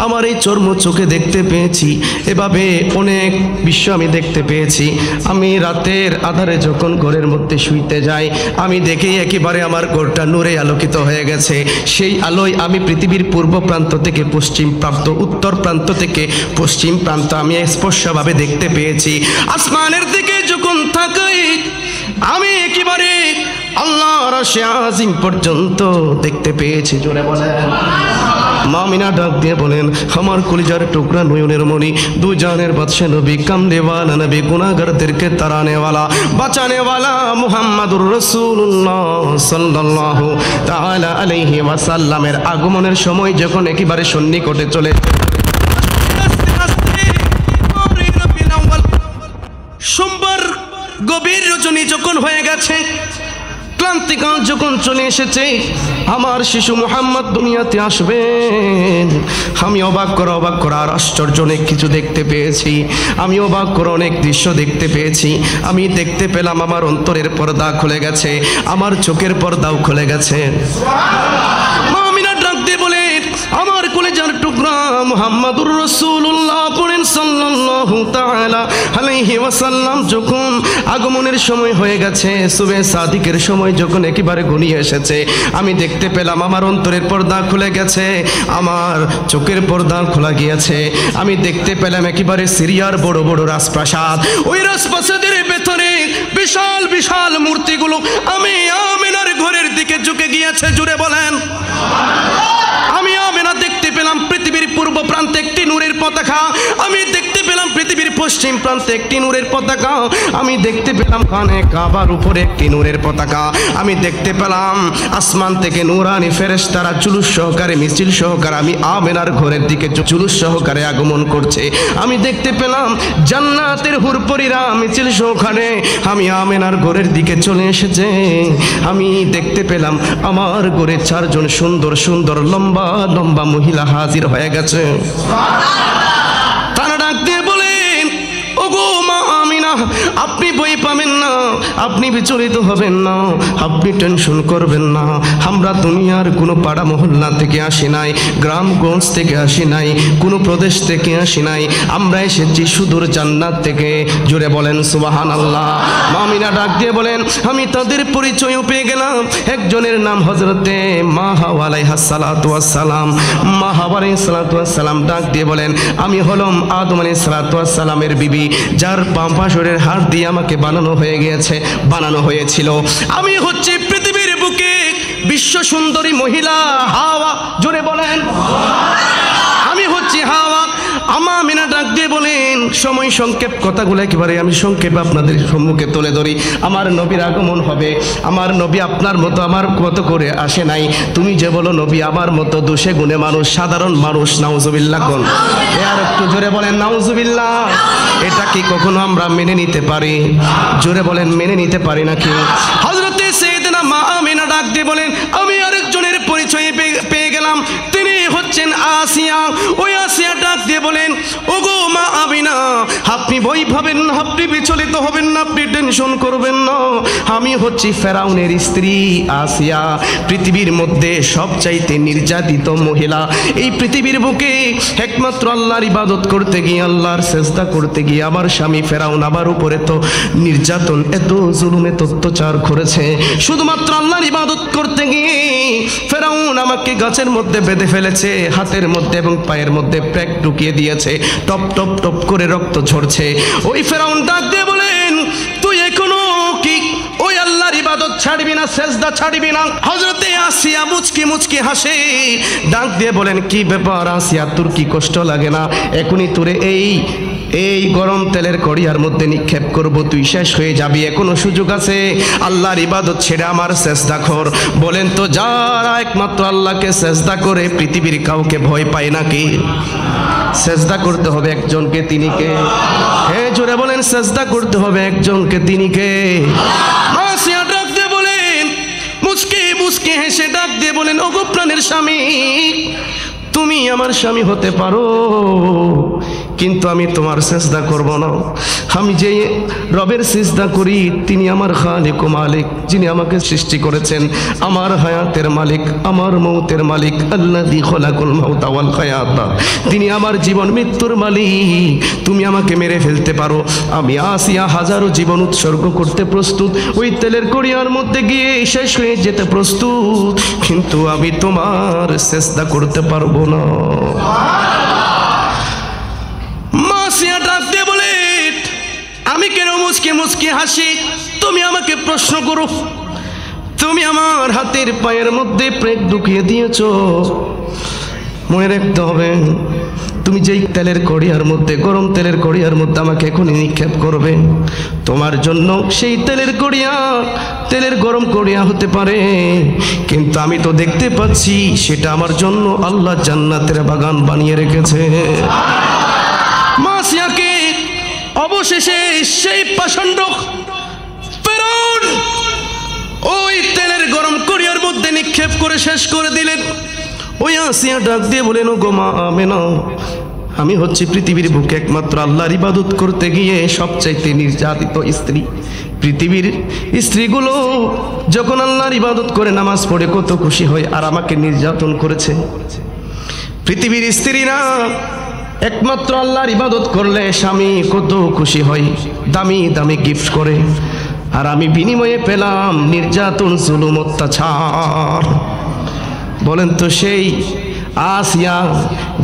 আমার এই চর্ম চোখে দেখতে পেয়েছি, এভাবে অনেক বিশ্ব আমি দেখতে পেয়েছি। আমি রাতের আধারে যখন ঘরের মধ্যে শুইতে যাই, আমি দেখি একেবারে আমার ঘরটা নূরে আলোকিত হয়ে গেছে। সেই আলোয় আমি পৃথিবীর পূর্ব প্রান্ত থেকে পশ্চিম প্রান্ত, উত্তর প্রান্ত থেকে পশ্চিম প্রান্ত আমি স্পষ্টভাবে দেখতে পেয়েছি। আসমানের দিকে যখন তাকাই, আমি একেবারে আল্লাহর আরশে আজিম পর্যন্ত দেখতে পেয়েছি। জোরে বলেন। মা আমিনা ডাক দিয়ে বলেন, আমার কলিজার টুকরা নয়নের মনি, দু জানের বাদশা নবী, কামলেওয়ালা নবী, গুনাহগারদেরকে তাড়ানেওয়ালা, বাঁচানেওয়ালা মুহাম্মাদুর রাসূলুল্লাহ সাল্লাল্লাহু তাআলা আলাইহি ওয়াসাল্লামের আগমনের সময় যখন একেবারে সন্নিকটে চলে, সোমবার গভীর রজনী যখন হয়ে গেছে, ক্রান্তিকাল যখন চলে এসেছে, আমার শিশু মুহাম্মদ দুনিয়াতে আসবেন, আমি অবাক করা আর আশ্চর্য অনেক কিছু দেখতে পেয়েছি। আমি অবাক করে অনেক দৃশ্য দেখতে পেয়েছি। আমি দেখতে পেলাম আমার অন্তরের পর্দা খুলে গেছে, আমার চোখের পর্দাও খুলে গেছে। মা আমিনা ডাক দিয়ে বলে, আমার কলেজার টুকরা মুহাম্মাদুর রাসূলুল্লাহ পড়েন সাল্লাল্লাহু তাআলা আলাইহি ওয়াসাল্লাম যখন আগমনের সময় হয়ে গেছে, সুবহে সাদিকের সময় যখন একেবারে ঘনিয়ে এসেছে, আমি দেখতে পেলাম আমার অন্তরের পর্দা খুলে গেছে, আমার চোখের পর্দা খোলা গিয়েছে। আমি দেখতে পেলাম একেবারে সিরিয়ার বড় বড় রাজপ্রাসাদ, ওই রাজপ্রাসাদের ভেতরে বিশাল বিশাল মূর্তিগুলো আমি আমিনার ঘরের দিকে ঝুঁকে গিয়েছে। জুড়ে বলেন আমি আমিনা দেখতে পেলাম পৃথিবীর পূর্ব প্রান্তে একটি নূরের পতাকা, আমি দেখতে পেলাম পৃথিবীর পশ্চিম প্রান্তে একটি নূরের পতাকা, আমি দেখতে পেলাম খানে কাবার উপরে একটি নূরের পতাকা, আমি দেখতে পেলাম আসমান থেকে নূরানি ফেরেশতারা জুলুস সহকারে মিছিল সহকারে আমি আমিনার ঘরের দিকে জুলুস সহকারে আগমন করছে। আমি দেখতে পেলাম জান্নাতের হুরপরীরা মিছিল সহকারে আমি আমিনার ঘরের দিকে চলে এসেছে। আমি দেখতে পেলাম আমার ঘরে চারজন সুন্দর সুন্দর লম্বা লম্বা মহিলা হাজির হয়ে গেছে। তারা ডাক দিয়ে বলেন, ওগো মা আমিনা, আপনি ভয় পাবেন না, আপনি বিচলিত হবেন না, আপনি টেনশন করবেন না। আমরা দুনিয়ার কোনো পাড়া মহল্লা থেকে আসি নাই, গ্রামগঞ্জ থেকে আসি নাই, কোনো প্রদেশ থেকে আসি নাই, আমরা এসেছি সুদূর জান্নাত থেকে। জোরে বলেন সুবহানাল্লাহ। মা আমিনা ডাক দিয়ে বলেন, আমি তাদের পরিচয়ও পেয়ে গেলাম। একজনের নাম হযরতে মা হাওয়া আলাইহাস সালাতু ওয়াস সালাম। মা হাওয়া আলাইহিস সালাতু ওয়াস সালাম ডাক দিয়ে বলেন, আমি হলাম আদম আলাইহিস সালাতু ওয়াস সালামের বিবি, যার পাঁচরের হাড় দিয়ে আমাকে বানানো হয়েছিল। আমি হচ্ছে পৃথিবীর বুকে বিশ্ব সুন্দরী মহিলা হাওয়া। জোরে বলেন আমি হচ্ছে হাওয়া। আমা আমিনা ডাক দিয়ে বলেন, সময় সংক্ষেপ, কথাগুলো একেবারে আমি সংক্ষেপে আপনাদের সম্মুখে তুলে ধরি। আমার নবীর আগমন হবে, আমার নবী আপনার মতো আমার মতো করে আসে নাই। তুমি যে বলো নবী আমার মতো দোষে গুণে মানুষ, সাধারণ মানুষ। নাউজুবিল্লাহ কোন আর একটু জোরে বলেন নাউজুবিল্লাহ। এটা কি কখনো আমরা মেনে নিতে পারি? জোরে বলেন মেনে নিতে পারি নাকি? হযরতে সাইয়েদনা মা আমিনা ডাক দিয়ে বলেন, আমি আরেকজনের পরিচয় পেয়ে গেলাম, তিনি হচ্ছেন আসিয়া। ওই আসিয়া ডাক দিয়ে বলেন, ওগো মা আমিনা, আপনি ভয় পাবেন না, আপনি বিচলিত হবেন না, আপনি টেনশন করবেন না। আমি হচ্ছি ফেরাউনের স্ত্রী আসিয়া, পৃথিবীর মধ্যে সবচাইতে নির্যাতিত মহিলা। এই পৃথিবীর বুকে একমাত্র আল্লাহর ইবাদত করতে গিয়ে, আল্লাহর সেজদা করতে গিয়ে আমার স্বামী ফেরাউন আমার উপরে তো নির্যাতন, এত জুলুম, এত অত্যাচার করেছে। শুধুমাত্র আল্লাহর ইবাদত করতে গিয়ে ফেরাউন আমাকে গাছের মধ্যে বেঁধে ফেলেছে, হাতের মধ্যে এবং পায়ের মধ্যে প্যাক ঢুকিয়ে দিয়েছে, টপ টপ টপ করে রক্ত ঝরছে। ওই ফেরাউন ডাক দিয়ে বলেন, তুই এখনো কি ওই আল্লাহর ইবাদত ছাড়বি না, সেজদা ছাড়বি না? হযরতে আসিয়া মুচকি মুচকি হাসে, ডাক দিয়ে বলেন, কি ব্যাপার আসিয়া, তোর কি কষ্ট লাগে না? এখনই তোরে এই গরম তেলের কড়িয়ার মধ্যে নিক্ষেপ করব, তুই শেষ হয়ে যাবি, এখনো সুযোগ আছে। আল্লাহর ইবাদত ছেড়ে আমার সেজদা কর। বলেন তো, যারা একমাত্র আল্লাহকে সেজদা করে পৃথিবীর কাউকে ভয় পায় নাকি? সেজদা করতে হবে একজনকে, তিনি কে? হ্যাঁ জোরে বলেন, সেজদা করতে হবে একজনকে, তিনি কে? আসিয়া ডাক দিয়ে বলেন, মুচকি মুচকি হেসে ডাক দিয়ে বলেন, ওগো প্রাণের স্বামী, তুমি আমার স্বামী হতে পারো, কিন্তু আমি তোমার সেজদা করব না। আমি যে রবের সেজদা করি, তিনি আমার খালিক ও মালিক, যিনি আমাকে সৃষ্টি করেছেন, আমার হায়াতের মালিক, আমার মৌতের মালিক। আল্লাযী খলাকাল মাউতা ওয়াল হায়াতা, তিনি আমার জীবন মৃত্যুর মালিক। তুমি আমাকে মেরে ফেলতে পারো, আমি আসিয়া হাজারো জীবন উৎসর্গ করতে প্রস্তুত, ওই তেলের কড়িয়ার মধ্যে গিয়ে শেষ হয়ে যেতে প্রস্তুত, কিন্তু আমি তোমার সেজদা করতে পারবো না। আমি কেন মুচকি মুচকি হাসি? তুমি আমাকে প্রশ্ন করো, তুমি আমার হাতের পায়ের মধ্যে প্রেক ঢুকিয়ে দিয়েছ। মনে রাখতে হবে, তুমি যেই তেলের কড়িয়ার মধ্যে, গরম তেলের কড়িয়ার মধ্যে আমাকে এখনই নিক্ষেপ করবে, তোমার জন্য সেই তেলের গরম কড়িয়া হতে পারে, কিন্তু আমি তো দেখতে পাচ্ছি সেটা আমার জন্য আল্লাহ জান্নাতের বাগান বানিয়ে রেখেছে। মাসিয়াকে অবশেষে সেই পাষণ্ড ফেরাউন ওই নিক্ষেপ করে শেষ করে দিলেন। ওই আসিয়া ডাক দিয়ে বলেন, ও গো মা আমেনা, আমি হচ্ছি পৃথিবীর বুকে একমাত্র আল্লাহর ইবাদত করতে গিয়ে সবচাইতে নির্যাতিত স্ত্রী। পৃথিবীর স্ত্রীগুলো যখন আল্লাহর ইবাদত করে নামাজ পড়ে কত খুশি হয়, আর আমাকে নির্যাতন করেছে। পৃথিবীর স্ত্রীরা একমাত্র আল্লাহর ইবাদত করলে স্বামী কত খুশি হয়, দামি দামি গিফট করে, আর আমি বিনিময়ে পেলাম নির্যাতন, জুলুম, অত্যাচার। বলেন তো সেই আসিয়া,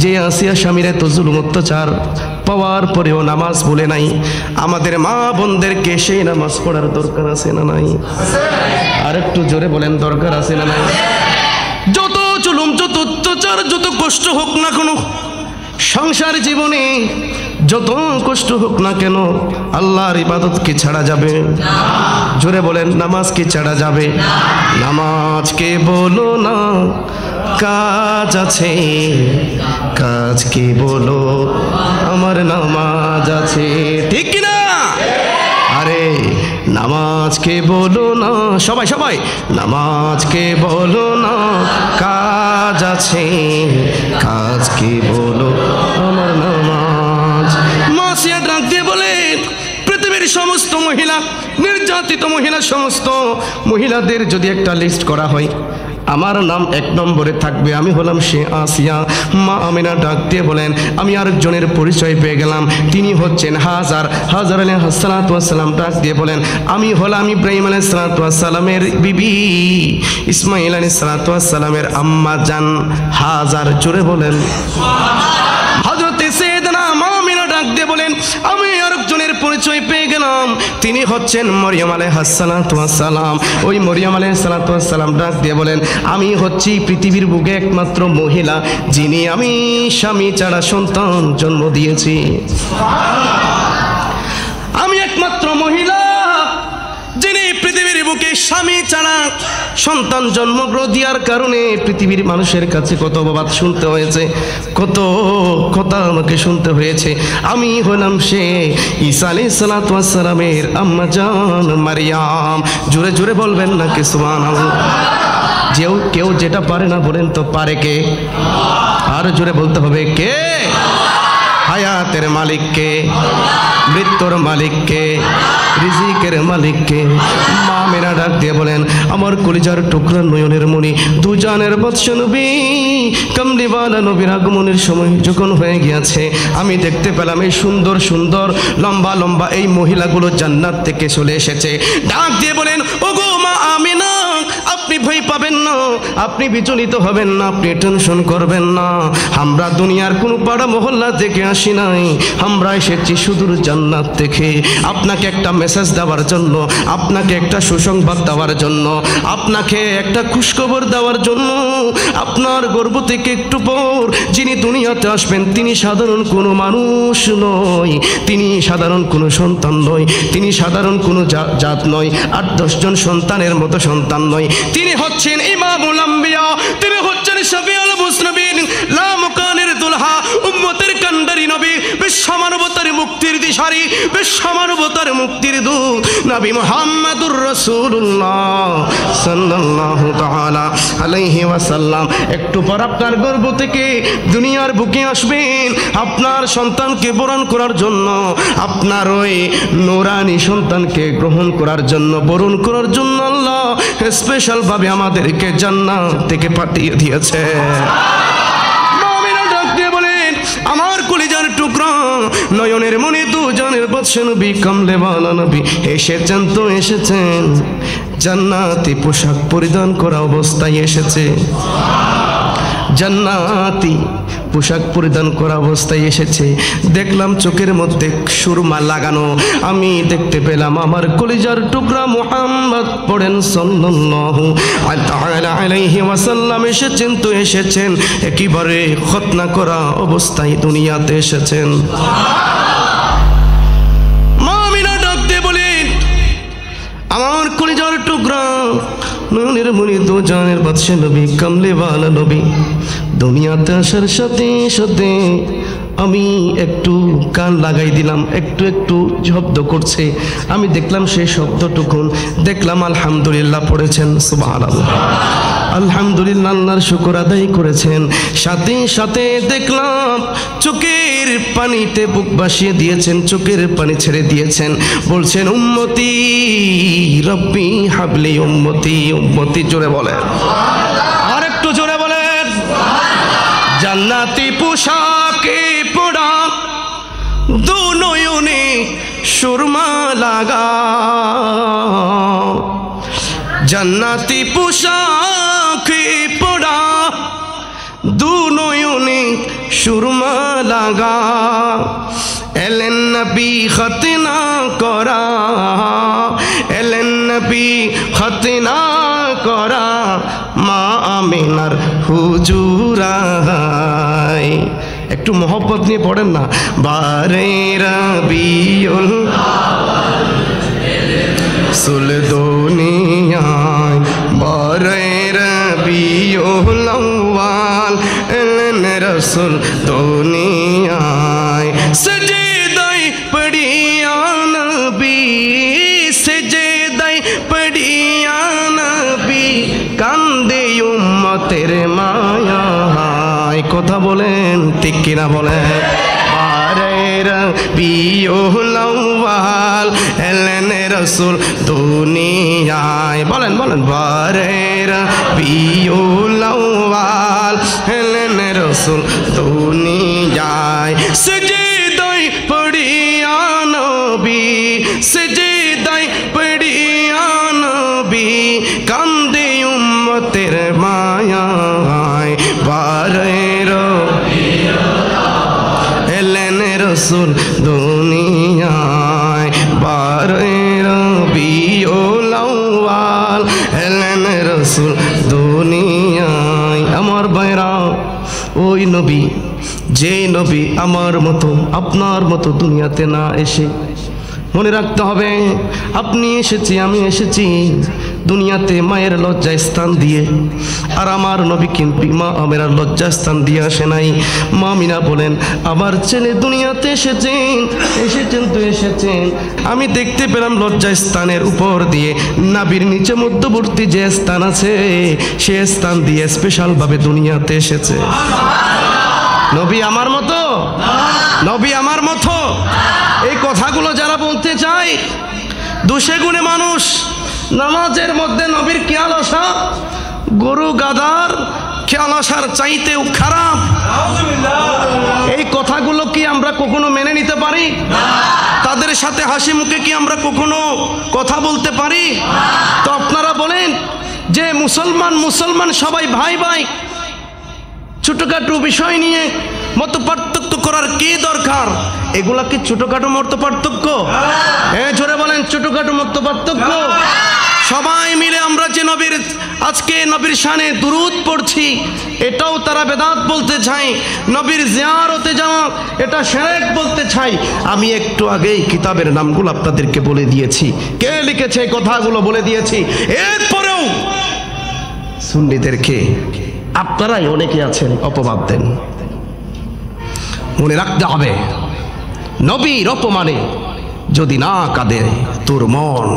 যে আসিয়া স্বামীর এত জুলুম অত্যাচার পাওয়ার পরেও নামাজ ভুলে নাই, আমাদের মা বোনদেরকে সেই নামাজ পড়ার দরকার আছে না নাই? আর একটু জোরে বলেন, দরকার আছে না নাই? যত জুলুম, যত অত্যাচার, যত কষ্ট হোক না কেন সংসার জীবনে, যত কষ্ট হোক না কেন আল্লাহর ইবাদত কি ছাড়া যাবে? জোরে বলেন, নামাজ কি ছাড়া যাবে? নামাজকে বলো না কাজ আছে, কাজকে বলো আমার নামাজ আছে, ঠিক কিনা? আরে নামাজকে বলো না, সবাই সবাই নামাজকে বলো না কাজ আছে, কাজকে বলো আমার নামাজ। মাসিয়া ডাক দিয়ে বলে, পৃথিবীর সমস্ত মহিলা, নির্যাতিত মহিলা, সমস্ত মহিলাদের যদি একটা লিস্ট করা হয়, আমার নাম 1 নম্বরে থাকবে। আমি হলাম সে আসিয়া। মা আমিনা ডাক দিয়ে বলেন, আমি আরেকজনের পরিচয় পেয়ে গেলাম, তিনি হচ্ছেন হাজার। হাজার আলাইহিস সালাতু ওয়াস সালাম ডাক দিয়ে বলেন, আমি হলাম ইব্রাহিম আলাইহিস সালাতু ওয়াস সালামের বিবি, ইসমাইল আলাইহিস সালাতু ওয়াস সালামের আম্মা জান হাজার। জোরে বলেন হযরতে সাইয়েদনা মা আমিনা ডাক দিয়ে বলেন, আমি আরেকজনের পরিচয় পেয়ে গেলাম, তিনি হচ্ছেন মরিয়ম আলাইহিস সালাতু ওয়াস সালাম। ওই মরিয়ম আলাইহিস সালাতু ওয়াস সালাম ডাক দিয়ে বলেন, আমি হচ্ছি পৃথিবীর বুকে একমাত্র মহিলা যিনি আমি স্বামী ছাড়া সন্তান জন্ম দিয়েছি। আমি একমাত্র মহিলা যিনি পৃথিবীর বুকে স্বামী ছাড়া সন্তান জন্ম দেওয়ার কারণে পৃথিবীর মানুষের কাছে কত অপবাদ শুনতে হয়েছে, কত কথা আমাকে শুনতে হয়েছে। আমি হলাম সে ঈসা আলাইহিস সালাতু ওয়াস সালামের আম্মা জান মারিয়াম। জোরে জোরে বলবেন না কি সুবহানাল্লাহ? কেউ যেটা পারে না বলেন তো পারে কে? আর জোরে বলতে হবে কে? হায়াতের মালিক কে? মৃত্যুর মালিক কে? রিজিকের মালিক কে? মা মেরা ডাক দিয়ে বলেন, আমার কলিজার টুকরা নয়নের মণি দুজানের বাদশা নবী কামলিওয়ালা নবীর আগমনের সময় যখন হয়ে গিয়েছে, আমি দেখতে পেলাম এই সুন্দর সুন্দর লম্বা লম্বা এই মহিলাগুলো জান্নাত থেকে চলে এসেছে। ডাক দিয়ে বলেন, ওগো মা আমিনা, আপনি ভয় পাবেন না, আপনি বিচলিত হবেন না, আপনি টেনশন করবেন না। আমরা দুনিয়ার কোনো পাড়া মহল্লা থেকে আসি নাই, আমরা এসেছি সুদূর জান্নাত থেকে আপনাকে একটা মেসেজ দেওয়ার জন্য, আপনাকে একটা সুসংবাদ দেওয়ার জন্য, আপনাকে একটা খুশখবর দেওয়ার জন্য। আপনার গর্ভ থেকে একটু পর যিনি দুনিয়াতে আসবেন তিনি সাধারণ কোনো মানুষ নয়, তিনি সাধারণ কোনো সন্তান নয়, তিনি সাধারণ কোনো জাত নয়, 8-10 জন সন্তানের মতো সন্তান নয়। তিনি হচ্ছেন ইমামুল আম্বিয়া, তিনি হচ্ছেন শফিউল মুজনিবিন, লা মুকানের দুলহা, উম্মতের কান্ডারি নবী, বিশ্বমানবতার মুক্তির দিশারি, বিশ্বমানবতার মুক্তির দূত নবী মুহাম্মদুর রাসূলুল্লাহ সাল্লাল্লাহু তাআলা আলাইহি ওয়াসাল্লাম। একটু পর আপনার গর্ভ থেকে দুনিয়ার বুকে আসবেন আপনার সন্তানকে বরণ করার জন্য, আপনার ওই নূরানি সন্তানকে গ্রহণ করার জন্য, বরণ করার জন্য আল্লাহ স্পেশাল ভাবে আমাদেরকে জান্নাত থেকে পাঠিয়ে দিয়েছে। আমার কলিজার টুকরা নয়নের মনে দুজনের বাদশা নবী কামলিওয়ালা নবী এসেছেন তো এসেছেন, জান্নাতি পোশাক পরিধান করা অবস্থায় এসেছে, জান্নাতি পোশাক পরিধান করা অবস্থায় এসেছে। দেখলাম চোখের মধ্যে সুরমা লাগানো, আমি দেখতে পেলাম আমার কলিজার টুকরা মুহাম্মদ পড়েন সাল্লাল্লাহু আলাইহি ওয়াসাল্লাম এসেছেন তো এসেছেন, একেবারে খতনা করা অবস্থায় দুনিয়াতে এসেছেন। মা আমিনা ডাক দিয়ে বলেন, আমার কলিজার টুকরা নয়নের মনি দুজানের বাদশা নবী কামলিওয়ালা নবী দুনিয়াতে আসার সাথে সাথে আমি একটু কান লাগাই দিলাম, একটু একটু শব্দ করছে, আমি দেখলাম সেই শব্দটুকুন, দেখলাম আলহামদুলিল্লাহ পড়েছেন সুবহানাল্লাহ। আলহামদুলিল্লাহ আল্লাহর শুকর আদায় করেছেন। সাথে সাথে দেখলাম চোখের পানিতে বুক ভাসিয়ে দিয়েছেন, চোখের পানি ছেড়ে দিয়েছেন, বলছেন উম্মতি রব্বি হাবলি উম্মতি উম্মতি। জোরে বলেন, আর একটু জোরে বলেন। জান্নাতি পোশাকে পড়া দু নয়নে সুরমা লাগা, জান্নাতি পোশাকে পড়া দু নয়নে সুরমা লাগা, এলেন নবী খতনা করা, এলেন নবী খতনা করা মা আমিনার হুজুরাই। একটু মোহব্বত নিয়ে পড়েন না। বারে রবিউল সুল দুনিয়ায়, বারে রবিউল আউয়াল এলেন রাসূল দুনিয়ায়। সজদায় পড়িয়া নবী, সজদায় পড়িয়া নবী, কান্দে উম্মতের মায়ায়। কথা বলেন ঠিক কিনা বলেন। বারে রবিউল আউয়াল এলেন রাসূল দুনিয়ায়। বলেন বলেন। বারে রবিউল আউয়াল এলেন রাসূল দুনিয়ায়। সজদায় পড়িয়া নবী, সজদায় পড়িয়া নবী, কান্দে উম্মতের মায়ায়। বারে এলেন রাসূল দুনিয়ায়, বারে রবিউল আউয়াল এলেন রাসূল দুনিয়ায়। আমার ভাইরা, ওই নবী, যে নবী আমার মতো আপনার মতো দুনিয়াতে না এসে, মনে রাখতে হবে আপনি এসেছি আমি এসেছি দুনিয়াতে মায়ের লজ্জা স্থান দিয়ে, আর আমার নবী কিন্তু মা আমেরার লজ্জা স্থান দিয়ে আসে নাই। মা আমিনা বলেন আমার ছেলে দুনিয়াতে এসেছেন, এসেছেন তো এসেছেন, আমি দেখতে পেলাম লজ্জা স্থানের উপর দিয়ে নাভির নিচে মধ্যবর্তী যে স্থান আছে সে স্থান দিয়ে স্পেশালভাবে দুনিয়াতে এসেছে। নবী আমার মতো, নবী আমার মতো। এই কথাগুলো যারা বলতে চায়, দোষে গুণে মানুষ নামাজের মধ্যে নবীর খেয়াল আসা গরু গাদার খেয়াল আসার চাইতেও খারাপ। এই কথাগুলো কি আমরা কখনো মেনে নিতে পারি? তাদের সাথে হাসি মুখে কি আমরা কখনো কথা বলতে পারি? তো আপনারা বলেন যে মুসলমান মুসলমান সবাই ভাই ভাই, ছোটখাটো বিষয় নিয়ে মত পার্থক্য করার কি দরকার? এগুলা কি ছোটখাটো মত পার্থক্য? জোরে বলেন, ছোটখাটো মত পার্থক্য? সবাই মিলে আমরা যে নবীর আজকে নবীর শানে দুরূদ পড়ছি, এটাও তারা বেদাত বলতে চায়। নবীর জিয়ারতে যাওয়া এটা শিরক বলতে চায়। আমি একটু আগেই কিতাবের নামগুলো আপনাদেরকে বলে দিয়েছি, কে লিখেছে এই কথাগুলো বলে দিয়েছি। এরপরেও সুন্নিদেরকে আপনারাই অনেকে আছেন অপবাদ দেন। মনে রাখতে হবে নবীর অপমানে যদি না কাঁদে তোর মন,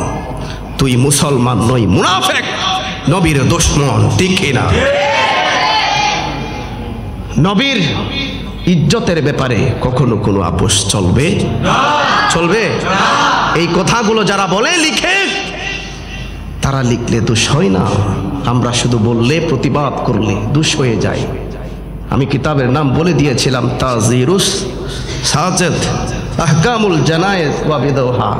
তুই মুসলমান নই, মুনাফিক, নবীর দুশমন। ঠিক না? নবীর ইজ্জতের ব্যাপারে কখনো কোনো আপোষ চলবে? চলবে? এই কথাগুলো যারা বলে লিখে, তারা লিখলে দোষ হয় না, আমরা শুধু বললে প্রতিবাদ করলে দোষ হয়ে যায়। আমি কিতাবের নাম বলে দিয়েছিলাম, তাজিরুস সাজেদ, আহকামুল জানায়েজ ওয়া বিদওহা,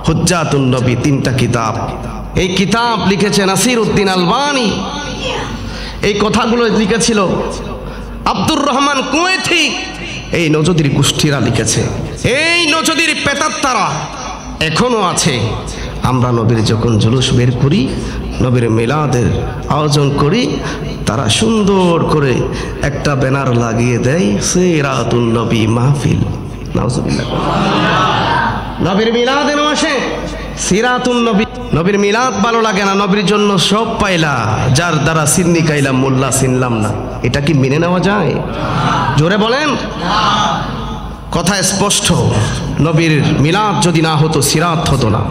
হুজ্জাতুন নবী, 3টা কিতাব। এই কিতাব লিখেছে নাসির উদ্দিন আলবানী। এই কথাগুলো লিখেছিল আব্দুর রহমান কুয়েতি। এই নজদির গোষ্ঠীরা লিখেছে। এই নজদির পেতাত্তারা এখনো আছে। আমরা নবীর যখন জুলুস বের করি, নবীর মিলাদের আয়োজন করি, তারা সুন্দর করে একটা ব্যানার লাগিয়ে দেয়, সিরাতুন নবী মাহফিল। নাউজুবিল্লাহ। নবীর মিলাদের মাসে সিরাতুন নবী, নবীর মিলাদ ভালো লাগে না, নবীর জন্য সব পাইলা, যার দ্বারা সিন্নি খাইলাম মোল্লা চিনলাম না। এটা কি মেনে নেওয়া যায়? জোরে বলেন। কথা স্পষ্ট, নবীর মিলাদ যদি না হতো সিরাত হতো না।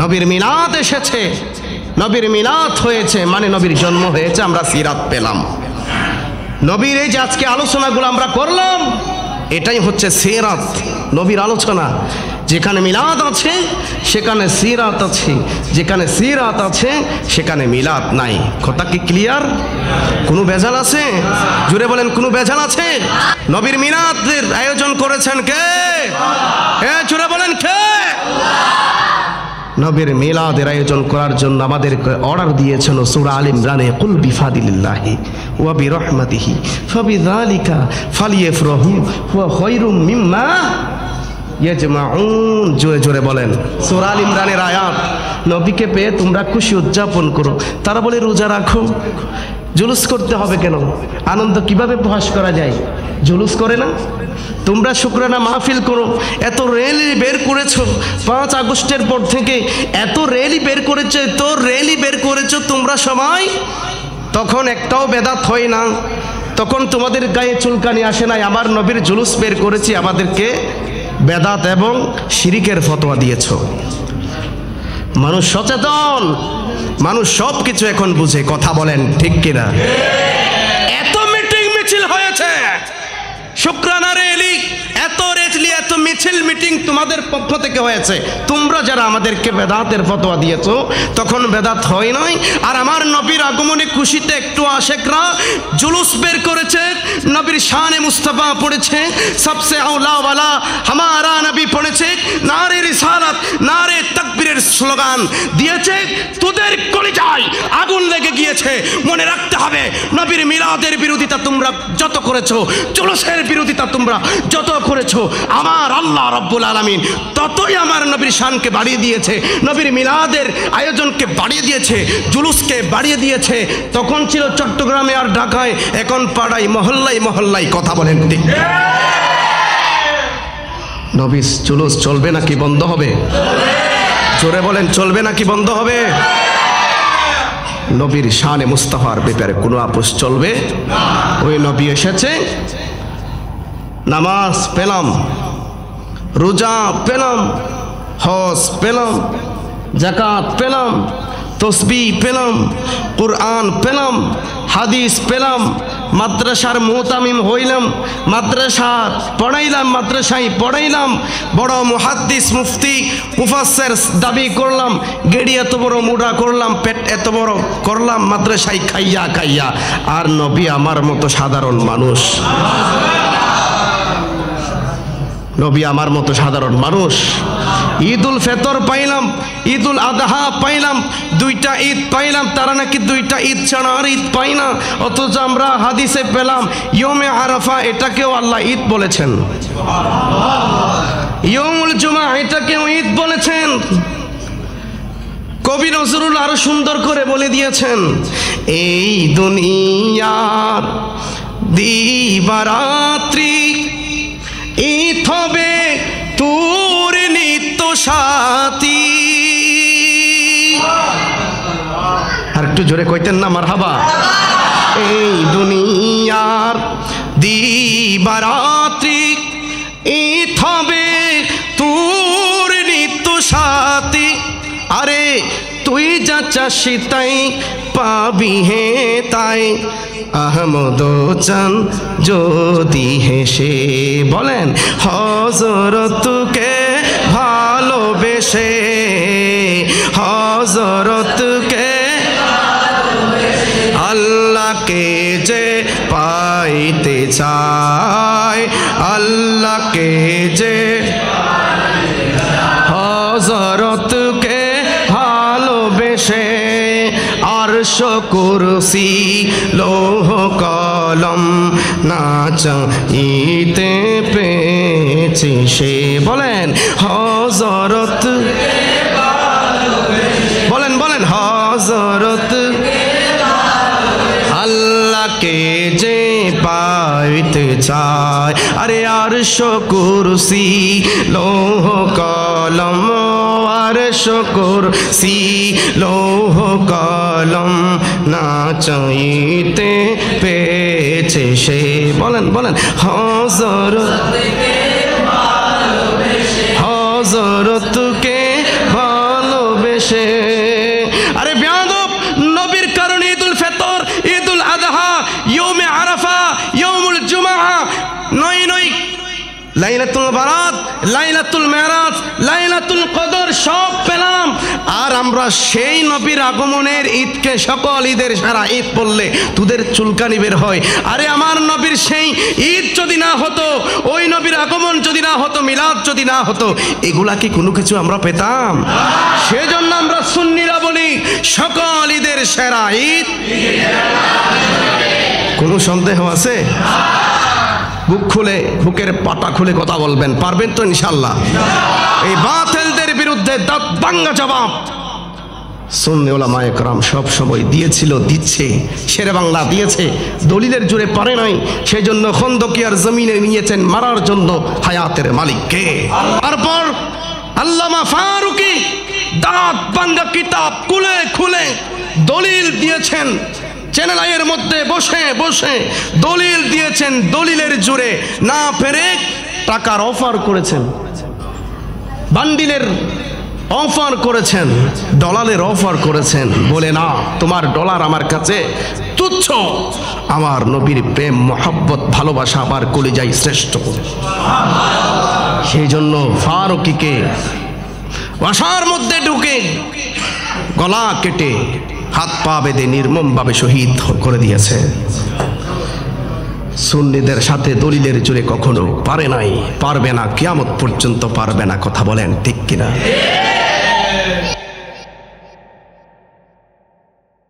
নবীর মিলাদ এসেছে, নবীর মিলাদ হয়েছে মানে নবীর জন্ম হয়েছে, আমরা সিরাত পেলাম। নবীর এই যে আজকে আলোচনাগুলো আমরা করলাম, এটাই হচ্ছে সিরাত, নবীর আলোচনা। যেখানে মিলাদ আছে সেখানে সিরাত আছে, যেখানে সিরাত আছে সেখানে মিলাদ নাই। কথা কি ক্লিয়ার? কোনো ভেজাল আছে? জুড়ে বলেন, কোনো ভেজাল আছে? নবীর মিলাদের আয়োজন করেছেন কে? জুড়ে বলেন কে? নবীর মিলাদের আয়োজন করার জন্য আমাদেরকে অর্ডার দিয়েছেন সূরা আল ইমরানে, কুল বিফাদিলিল্লাহি ওয়া বিরহমাতিহি ফাবিযালিকা ফালিয়াফরাহু হুয়া খায়রুম মিম্মা ইয়াজমাউন। জোরে জোরে বলেন, সূরা আল ইমরানের আয়াত। নবীকে পেয়ে তোমরা খুশি উদযাপন করো। তারা বলে রোজা রাখো। জুলুস করতে হবে কেন? আনন্দ কিভাবে প্রকাশ করা যায়? জুলুস করে না? তোমরা শুকরানা মাহফিল করো। এত র্যালি বের করেছো 5 আগস্টের পর থেকে, এত র্যালি বের করেছো, এত র্যালি বের করেছো তোমরা সবাই। তখন একটাও বেদাত হয় না, তখন তোমাদের গায়ে চুলকানি আসে নাই। আমার নবীর জুলুস বের করেছি, আমাদেরকে বেদাত এবং শিরিকের ফতোয়া দিয়েছো। মানুষ সচেতন, মানুষ সব কিছু এখন বুঝে। কথা বলেন ঠিক কিনা? এত মিটিং মিছিল হয়েছে, শুকরানা র্যালি, এত র্যালি, এত মিছিল মিটিং তোমাদের পক্ষ থেকে হয়েছে। তোমরা যারা আমাদেরকে বেদাতের ফতোয়া দিয়েছো, তখন বেদাত হয় নাই। আর আমার নবীর আগমনে খুশিতে একটু আশেকরা জুলুস বের করেছে, নবীর শানে মুস্তাফা পড়েছে, সবসে আওলা ওয়ালা হামারা নবী পড়েছে, নারে রিসালাত নারে তাকবীরের স্লোগান দিয়েছে। তোদের কলিজায় আগুন লেগে গিয়েছে। মনে রাখতে হবে, নবীর মিলাদের বিরোধিতা তোমরা যত করেছো, জুলুসের বিরোধিতা তোমরা যত করেছো, আমার আল্লাহ রাব্বুল আলামিন ততই আমার নবীর শানকে বাড়িয়ে দিয়েছে, নবীর মিলাদের আয়োজনকে বাড়িয়ে দিয়েছে, জুলুসকে বাড়িয়ে দিয়েছে। তখন ছিল চট্টগ্রামে আর ঢাকায়, এখন পাড়ায় মহল্লায় মহল্লায়। কথা বলেন ঠিক? নবীর জুলুস চলবে নাকি বন্ধ হবে? জোরে বলেন, চলবে নাকি বন্ধ হবে? নবীর শানে মুস্তাফার ব্যাপারে কোনো আপোষ চলবে না। ওই নবী এসেছে, নামাজ পেলাম, রোজা পেলাম, হজ পেলাম, যাকাত পেলাম, তসবিহ পেলাম, কুরআন পেলাম, হাদিস পেলাম, মাদ্রাসার মুতামিম হইলাম, মাদ্রাসা পড়াইলাম, মাদ্রাসায় পড়াইলাম, বড় মুহাদ্দিস মুফতি মুফাসসির দাবি করলাম, গেড়ি এত বড় মুড়া করলাম, পেট এত বড় করলাম মাদ্রাসায় খাইয়া খাইয়া। আর নবী আমার মতো সাধারণ মানুষ, নবী আমার মতো সাধারণ মানুষ। ঈদুল ফিতর পাইলাম, ঈদুল আদহা পাইলাম, 2টা ঈদ পাইলাম। তারা নাকি 2টা ঈদ ছাড়া আর ঈদ পাই না, অথচ আমরা হাদিসে পেলাম ইয়মে আরাফা, এটাকেও আল্লাহ ঈদ বলেছেন। ইয়মুল জুমা, এটাকেও ঈদ বলেছেন। কবি নজরুল আরো সুন্দর করে বলে দিয়েছেন, এই দুনিয়ার দিবারাত্রি ঈদ হবে তোর নিত্য সাথী। আর একটু জোরে কইতেন না মারহাবা? এই দুনিয়ার দিবারাত্রি ঈদ হবে তোর নিত্য সাথী। আরে তুই যা চাসি তাই পাবি হে তাই, আহমদ চান যদি হেসে। বলেন, হযরতকে ভালোবেসে, হযরতকে আল্লাহকে যে পাইতে চায়, আল্লাহকে যে হযরতকে ভালোবেসে, আরশ কুরসি লৌহ কলম না চাইতে পেয়েছে সে। বলেন, হযরত, বলেন বলেন, হযরত আল্লাহকে যে পাইতে চায়। আরে আরশ কুরসি লৌহ কলম, আরশ কুরসি লৌহ কলম না চাইতে পেয়েছে সে। বলেন বলেন, হযরতকে ভালোবেসে। আরে বেয়াদব, লাইলাতুল বারাত, লাইলাতুল মেরাজ, লাইলাতুল কদর সব পেলাম। আর আমরা সেই নবীর আগমনের ঈদকে সকল ঈদের সারা ঈদ বললে তোদের চুলকানি বের হয়। আরে আমার নবীর সেই ঈদ যদি না হতো, ওই নবীর আগমন যদি না হতো, মিলাদ যদি না হতো, এগুলা কি কোনো কিছু আমরা পেতাম? সেজন্য আমরা সুন্নিরা বলি সকল ঈদের সেরা ঈদ। কোনো সন্দেহ আছে? বুক খুলে, বুকের পাটা খুলে কথা বলবেন, পারবেন তো ইনশাল্লাহ? এই বাতিলদের বিরুদ্ধে দাঁত ভাঙা জবাব সুন্নি উলামায়ে কেরাম সব সময় দিয়েছিল, দিচ্ছে। শেরে বাংলা দিয়েছে, দলিলের জোরে পারে নাই, সেই জন্য খন্দকিয়ার জমিনে নিয়েছেন মারার জন্য হায়াতের মালিককে। তারপর আল্লামা ফারুকি দাঁত ভাঙা কিতাব খুলে খুলে দলিল দিয়েছেন, চ্যানেল আইয়ের মধ্যে বসে বসে দলিল দিয়েছেন। দলিলের জোরে না পেরে টাকার অফার করেছেন, বান্ডিলের অফার করেছেন, ডলারের অফার করেছেন। বলে না, তোমার ডলার আমার কাছে তুচ্ছ, আমার নবীর প্রেম মোহাব্বত ভালোবাসা আমার কলিজায় শ্রেষ্ঠ। সেই জন্য ফারুকিকে বাসার মধ্যে ঢুকে গলা কেটে হাত পা বেঁধে নির্মমভাবে শহীদ করে দিয়েছে। সুন্নিদের সাথে দলিলের জোরে কখনো পারে নাই, পারবে না, কিয়ামত পর্যন্ত পারবে না। কথা বলেন ঠিক কিনা?